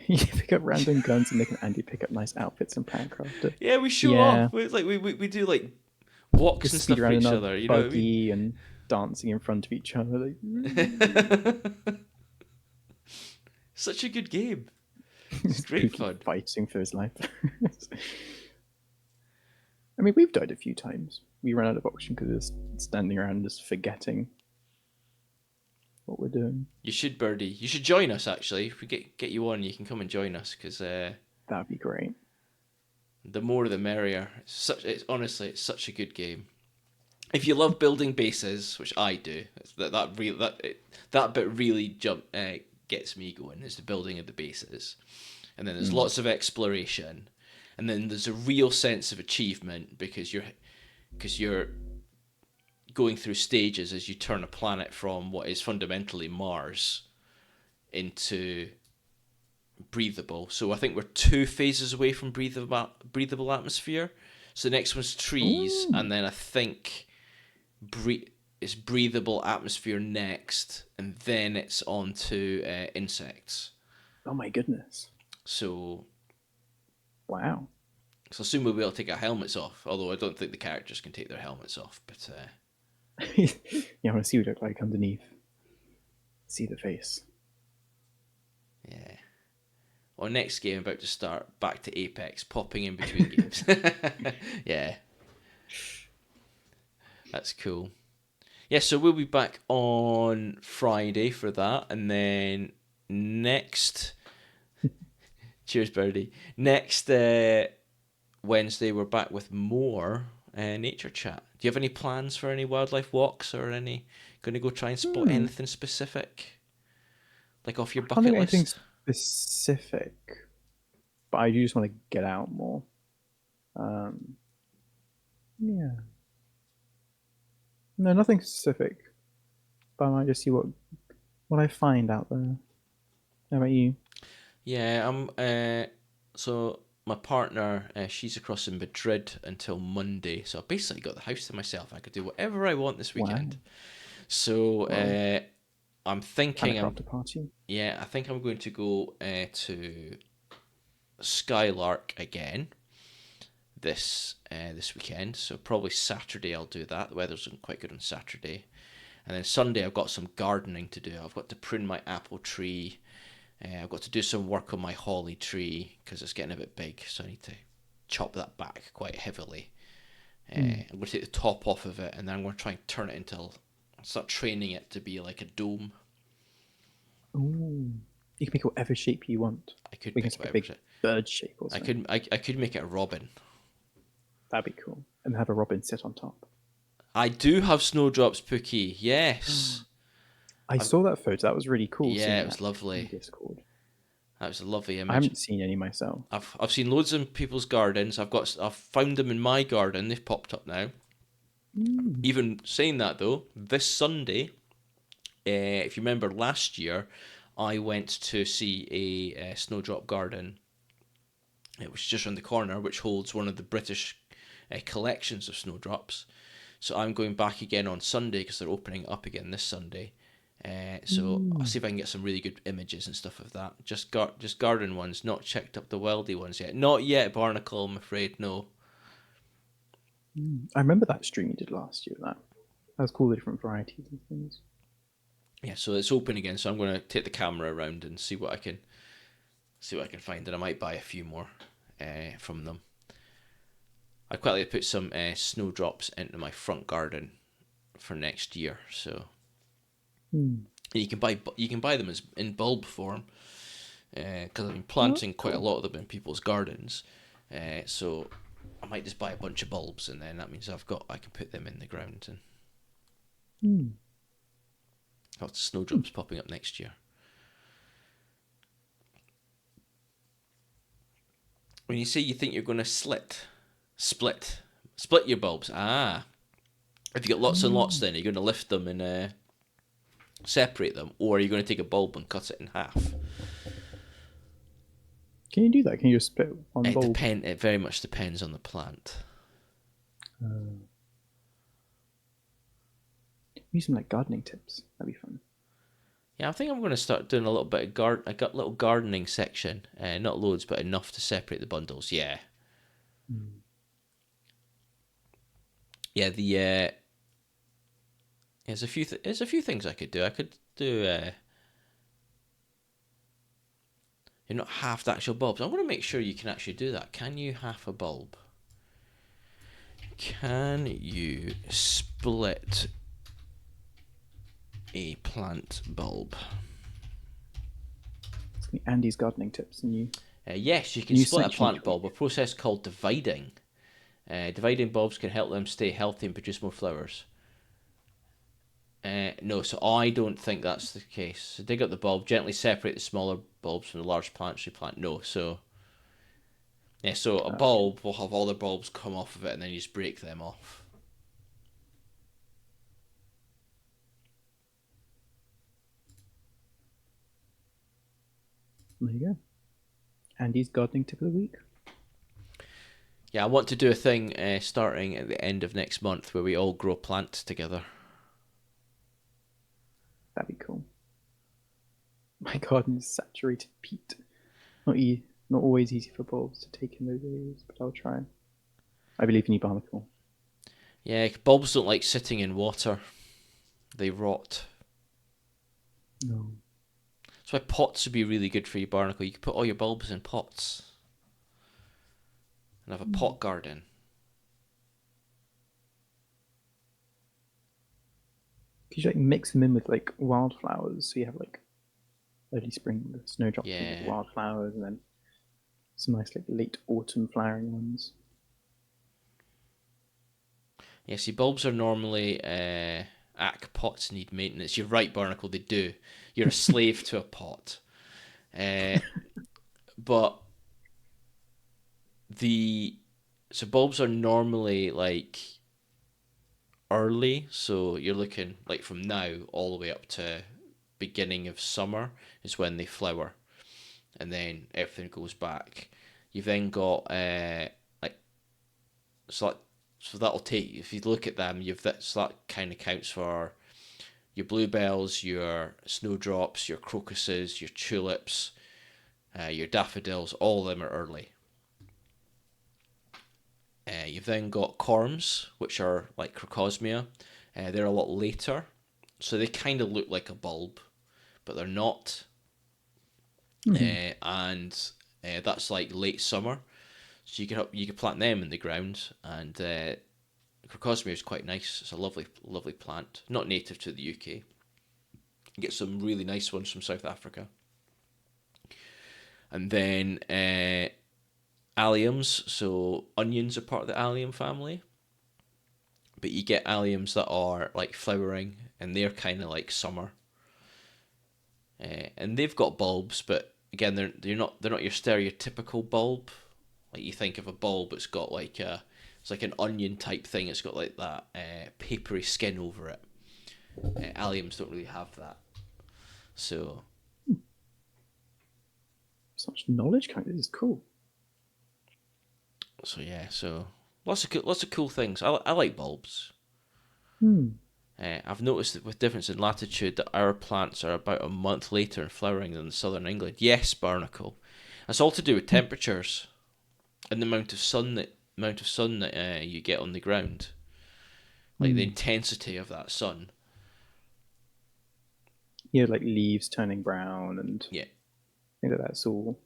[SPEAKER 2] You pick up random guns and make Andy pick up nice outfits and Pancraft it.
[SPEAKER 1] Yeah, we show
[SPEAKER 2] Yeah,
[SPEAKER 1] off. We do like walks and
[SPEAKER 2] just speed
[SPEAKER 1] stuff for
[SPEAKER 2] around in
[SPEAKER 1] each
[SPEAKER 2] a
[SPEAKER 1] other. You know what I mean?
[SPEAKER 2] buggy and dancing in front of each other. Like,
[SPEAKER 1] Such a good game. It's
[SPEAKER 2] it's
[SPEAKER 1] great
[SPEAKER 2] Pookie
[SPEAKER 1] fun.
[SPEAKER 2] fighting for his life. I mean, we've died a few times. We ran out of oxygen because we're just standing around just forgetting what we're doing.
[SPEAKER 1] You should, Birdie. You should join us. Actually, if we get you on, you can come and join us because
[SPEAKER 2] That'd be great.
[SPEAKER 1] the more the merrier. It's honestly, it's such a good game. If you love building bases, which I do, that bit really gets me going. Is the building of the bases, and then there's lots of exploration, and then there's a real sense of achievement because you're going through stages as you turn a planet from what is fundamentally Mars into breathable. So I think we're 2 phases away from breathable atmosphere. So the next one's trees,
[SPEAKER 2] Ooh.
[SPEAKER 1] and then I think it's breathable atmosphere next, and then it's on to insects.
[SPEAKER 2] Oh my goodness.
[SPEAKER 1] So
[SPEAKER 2] Wow.
[SPEAKER 1] I assume we'll be able to take our helmets off, although I don't think the characters can take their helmets off. But
[SPEAKER 2] Yeah, I want to see what it looks like underneath. See the face.
[SPEAKER 1] yeah. Well, next game about to start, back to Apex, popping in between games. Yeah, that's cool. Yeah, so we'll be back on Friday for that, and then next, cheers, Birdie. Next Wednesday, we're back with more nature chat. Do you have any plans for any wildlife walks or any going to go try and spot anything specific, like off your
[SPEAKER 2] I can't
[SPEAKER 1] bucket
[SPEAKER 2] think of anything
[SPEAKER 1] list?
[SPEAKER 2] specific, but I do just want to get out more. Yeah. No, nothing specific, but I might just see what I find out there. How about you?
[SPEAKER 1] Yeah, I'm. So my partner, she's across in Madrid until Monday, so I basically got the house to myself. I could do whatever I want this
[SPEAKER 2] Wow.
[SPEAKER 1] weekend. So
[SPEAKER 2] Well,
[SPEAKER 1] I'm
[SPEAKER 2] can I
[SPEAKER 1] thinking,
[SPEAKER 2] craft a party?
[SPEAKER 1] yeah, I think I'm going to go to Skylark again this weekend. So probably Saturday I'll do that. The weather's quite good on Saturday, and then Sunday I've got some gardening to do. I've got to prune my apple tree. I've got to do some work on my holly tree because it's getting a bit big, so I need to chop that back quite heavily. I'm going to take the top off of it, and then I'm going to try and turn it into, start training it to be like a dome.
[SPEAKER 2] Ooh. You can make whatever shape you want.
[SPEAKER 1] I could
[SPEAKER 2] We can
[SPEAKER 1] make
[SPEAKER 2] make a
[SPEAKER 1] whatever
[SPEAKER 2] big
[SPEAKER 1] shape.
[SPEAKER 2] bird shape or
[SPEAKER 1] I
[SPEAKER 2] something.
[SPEAKER 1] could make it a robin.
[SPEAKER 2] That'd be cool. And have a robin sit on top.
[SPEAKER 1] I do have snowdrops, Pookie. Yes.
[SPEAKER 2] I saw that photo. That was really cool
[SPEAKER 1] Yeah,
[SPEAKER 2] seeing
[SPEAKER 1] it was
[SPEAKER 2] that in
[SPEAKER 1] lovely.
[SPEAKER 2] Discord.
[SPEAKER 1] That was a lovely
[SPEAKER 2] I
[SPEAKER 1] image.
[SPEAKER 2] haven't seen any myself.
[SPEAKER 1] I've seen loads in people's gardens. I've found them in my garden. They've popped up now. Even saying that though, this Sunday, if you remember last year, I went to see a snowdrop garden. It was just around the corner, which holds one of the British collections of snowdrops. So I'm going back again on Sunday because they're opening up again this Sunday. So I'll see if I can get some really good images and stuff of that. Just garden ones, not checked up the wildy ones yet. Not yet, Barnacle, I'm afraid, no.
[SPEAKER 2] I remember that stream you did last year. That was cool, the different varieties and things.
[SPEAKER 1] Yeah, so it's open again, so I'm going to take the camera around and see what I can find, and I might buy a few more from them. I'd quite like to put some snowdrops into my front garden for next year. So you can buy them as in bulb form because I've been planting quite a lot of them in people's gardens. So I might just buy a bunch of bulbs, and then that means I can put them in the ground and lots of snowdrops popping up next year. When you say you think you're going to split your bulbs. Ah, if you got lots and lots, then you're going to lift them and separate them, or are you going to take a bulb and cut it in half?
[SPEAKER 2] Can you do that? Can you just split one bulb?
[SPEAKER 1] It very much depends on the plant.
[SPEAKER 2] Use some like gardening tips. That'd be fun.
[SPEAKER 1] Yeah, I think I'm going to start doing a little bit of I got a little gardening section, not loads, but enough to separate the bundles. Yeah,
[SPEAKER 2] Mm.
[SPEAKER 1] yeah. There's a few things I could do. I could do you're not half the actual bulbs. I want to make sure you can actually do that. Can you half a bulb? Can you split a plant bulb?
[SPEAKER 2] It's gonna be Andy's gardening tips, and
[SPEAKER 1] Yes, you can
[SPEAKER 2] new
[SPEAKER 1] split a
[SPEAKER 2] section
[SPEAKER 1] plant
[SPEAKER 2] each week.
[SPEAKER 1] bulb, a process called dividing. Dividing bulbs can help them stay healthy and produce more flowers. No, so I don't think that's the case. So dig up the bulb, gently separate the smaller bulbs from the large plants you plant. No, so yeah, so a
[SPEAKER 2] Okay.
[SPEAKER 1] bulb will have all the bulbs come off of it, and then you just break them off.
[SPEAKER 2] There you go. Andy's gardening tip of the week.
[SPEAKER 1] Yeah, I want to do a thing starting at the end of next month where we all grow plants together.
[SPEAKER 2] That'd be cool. My garden is saturated peat. Not always easy for bulbs to take in those areas, but I'll try. I believe in you, Barnacle.
[SPEAKER 1] Yeah, bulbs don't like sitting in water. They rot.
[SPEAKER 2] No.
[SPEAKER 1] That's why pots would be really good for you, Barnacle. You could put all your bulbs in pots and have a pot garden.
[SPEAKER 2] Could you like mix them in with like wildflowers? So you have like early spring the snowdrops and
[SPEAKER 1] Yeah.
[SPEAKER 2] wildflowers, and then some nice like late autumn flowering ones.
[SPEAKER 1] Yeah, see, bulbs are normally pots need maintenance. You're right, Barnacle, they do. You're a slave to a pot. Uh, but the so bulbs are normally like early, so you're looking like from now all the way up to beginning of summer is when they flower, and then everything goes back. You've then got like so that so that'll take if you look at them, you've that so that kind of counts for your bluebells, your snowdrops, your crocuses, your tulips, your daffodils. All of them are early. You've then got corms, which are like crocosmia. They're a lot later, so they kind of look like a bulb, but they're not. And that's like late summer, so you can plant them in the ground. And crocosmia is quite nice. It's a lovely plant, not native to the UK. You get some really nice ones from South Africa. And then alliums, so onions are part of the allium family. But you get alliums that are like flowering, and they're kind of like summer. And they've got bulbs, but again, they're not your stereotypical bulb. Like you think of a bulb, it's got like it's like an onion type thing. It's got like that papery skin over it. Alliums don't really have that. So
[SPEAKER 2] Such knowledge, kind of. This is cool.
[SPEAKER 1] so yeah, so lots of cool things. I like bulbs. I've noticed that with difference in latitude that our plants are about a month later in flowering than southern England. Yes, Barnacle. That's all to do with temperatures and the amount of sun that you get on the ground, like the intensity of that sun.
[SPEAKER 2] Yeah, like leaves turning brown and
[SPEAKER 1] Yeah,
[SPEAKER 2] things like that. It's all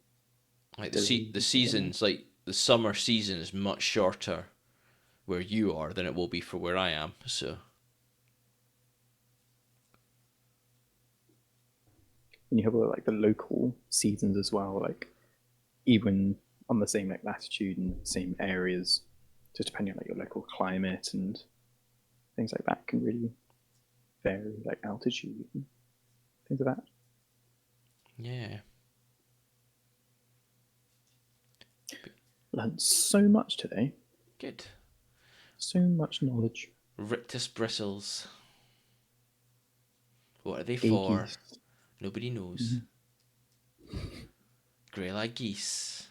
[SPEAKER 1] like
[SPEAKER 2] delays
[SPEAKER 1] the
[SPEAKER 2] and stuff like that.
[SPEAKER 1] seasons, like the summer season is much shorter where you are than it will be for where I am. So
[SPEAKER 2] And you have like the local seasons as well, like even on the same like latitude and same areas, just depending on like your local climate and things like that can really vary, like altitude and things like that.
[SPEAKER 1] yeah,
[SPEAKER 2] Learned so much today,
[SPEAKER 1] good.
[SPEAKER 2] so much knowledge.
[SPEAKER 1] Rictus bristles. What are they
[SPEAKER 2] Gay
[SPEAKER 1] for?
[SPEAKER 2] geese.
[SPEAKER 1] Nobody knows. Greylag geese.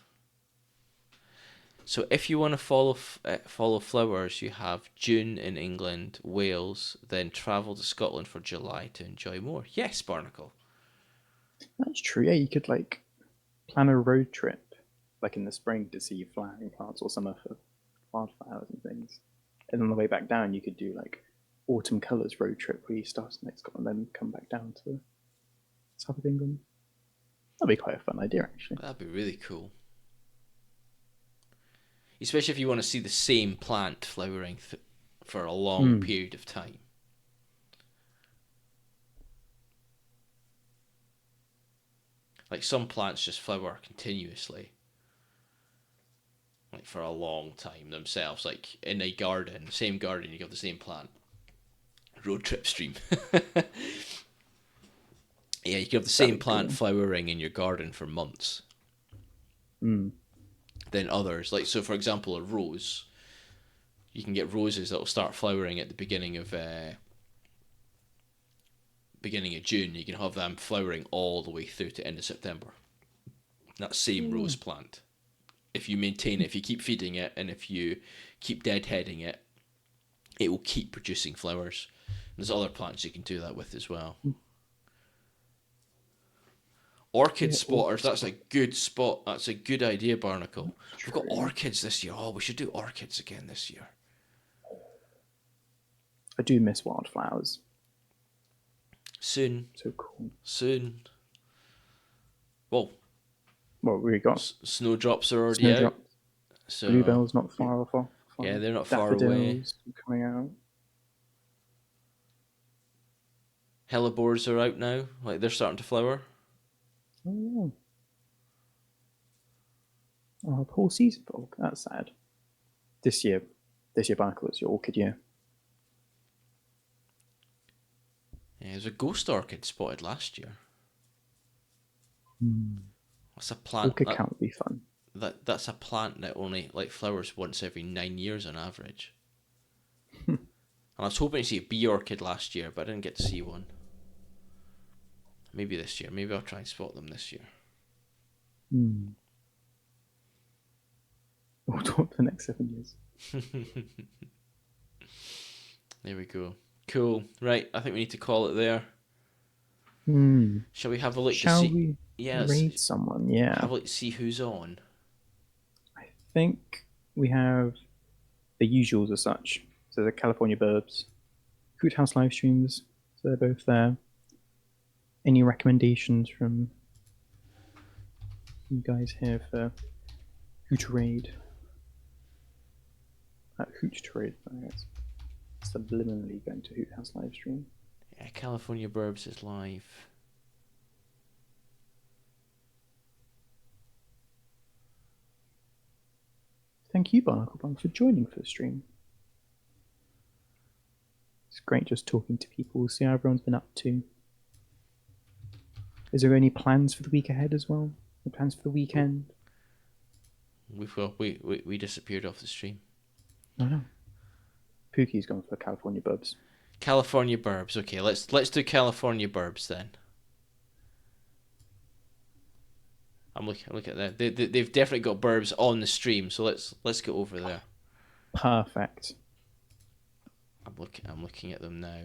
[SPEAKER 1] So if you want to follow flowers, you have June in England, Wales, then travel to Scotland for July to enjoy more. Yes, Barnacle.
[SPEAKER 2] That's true. Yeah, you could like plan a road trip, like in the spring, to see flowering plants, or summer for wildflowers and things. And on the way back down, you could do like autumn colours road trip where you start in Scotland and then come back down to the south of England. That'd be quite a fun idea, actually.
[SPEAKER 1] That'd be really cool. Especially if you want to see the same plant flowering for a long period of time. Like some plants just flower continuously, like for a long time themselves. Like in a garden, same garden, you have the same plant. Road trip stream. Yeah, you can have the same plant flowering in your garden for months. Then others, like so, for example, a rose. You can get roses that will start flowering at the beginning of June. You can have them flowering all the way through to end of September. That same rose plant. If you maintain it, if you keep feeding it, and if you keep deadheading it, it will keep producing flowers. There's other plants you can do that with as well. Orchid spotters, that's a good spot. That's a good idea, Barnacle. We've got orchids this year. Oh, we should do orchids again this year.
[SPEAKER 2] I do miss wildflowers.
[SPEAKER 1] Soon.
[SPEAKER 2] So cool.
[SPEAKER 1] Soon. Well,
[SPEAKER 2] we got
[SPEAKER 1] snowdrops are already out. So
[SPEAKER 2] bluebells not far off.
[SPEAKER 1] Yeah, they're not far away.
[SPEAKER 2] Coming out.
[SPEAKER 1] Hellebores are out now. Like they're starting to flower.
[SPEAKER 2] Oh, yeah. Oh, poor season fog. That's sad. This year, Barnacle, it's your orchid year.
[SPEAKER 1] Yeah, there's a ghost orchid spotted last year. That's a plant.
[SPEAKER 2] Orchid count would be fun.
[SPEAKER 1] That's a plant that only like flowers once every 9 years on average. And I was hoping to see a bee orchid last year, but I didn't get to see one. Maybe this year. Maybe I'll try and spot them this year.
[SPEAKER 2] We'll talk for the next 7 years.
[SPEAKER 1] There we go. Cool. Right, I think we need to call it there. Shall we have a look
[SPEAKER 2] Shall
[SPEAKER 1] to see?
[SPEAKER 2] we raid someone? Yeah.
[SPEAKER 1] Have a look to see who's on.
[SPEAKER 2] I think we have the usuals as such. So the California Burbs, Food House live streams. So they're both there. Any recommendations from you guys here for who to raid? Hoot to raid, I guess. Subliminally going to Hoot House live stream.
[SPEAKER 1] Yeah, California Burbs is live.
[SPEAKER 2] Thank you, Barnacle Bun, for joining for the stream. It's great just talking to people, see how everyone's been up to. Is there any plans for the week ahead as well? Any plans for the weekend?
[SPEAKER 1] We disappeared off the stream.
[SPEAKER 2] I know. Pookie's gone for California Burbs.
[SPEAKER 1] California Burbs. Okay, let's do California Burbs then. I'm looking at that. They've definitely got Burbs on the stream, so let's go over there.
[SPEAKER 2] Perfect.
[SPEAKER 1] I'm looking at them now.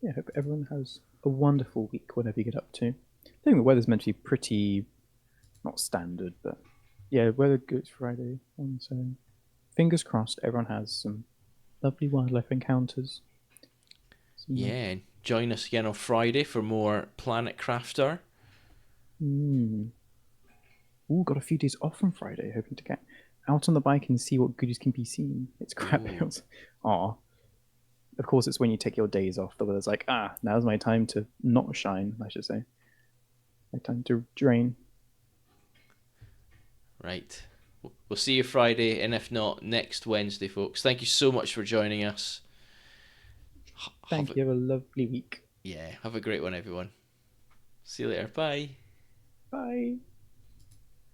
[SPEAKER 2] Yeah, I hope everyone has a wonderful week, whatever you get up to. I think the weather's meant to be pretty, not standard, but yeah, weather good Friday. And so fingers crossed everyone has some lovely wildlife encounters.
[SPEAKER 1] Yeah, join us again on Friday for more Planet Crafter.
[SPEAKER 2] Ooh, got a few days off on Friday, hoping to get out on the bike and see what goodies can be seen. It's crap hills. Aw. Of course, it's when you take your days off, the weather's like, now's my time to not shine, I should say. My time to drain. Right.
[SPEAKER 1] We'll see you Friday, and if not, next Wednesday, folks. Thank you so much for joining us.
[SPEAKER 2] Thank you. Have a lovely week.
[SPEAKER 1] Yeah, have a great one, everyone. See you later. Bye.
[SPEAKER 2] Bye.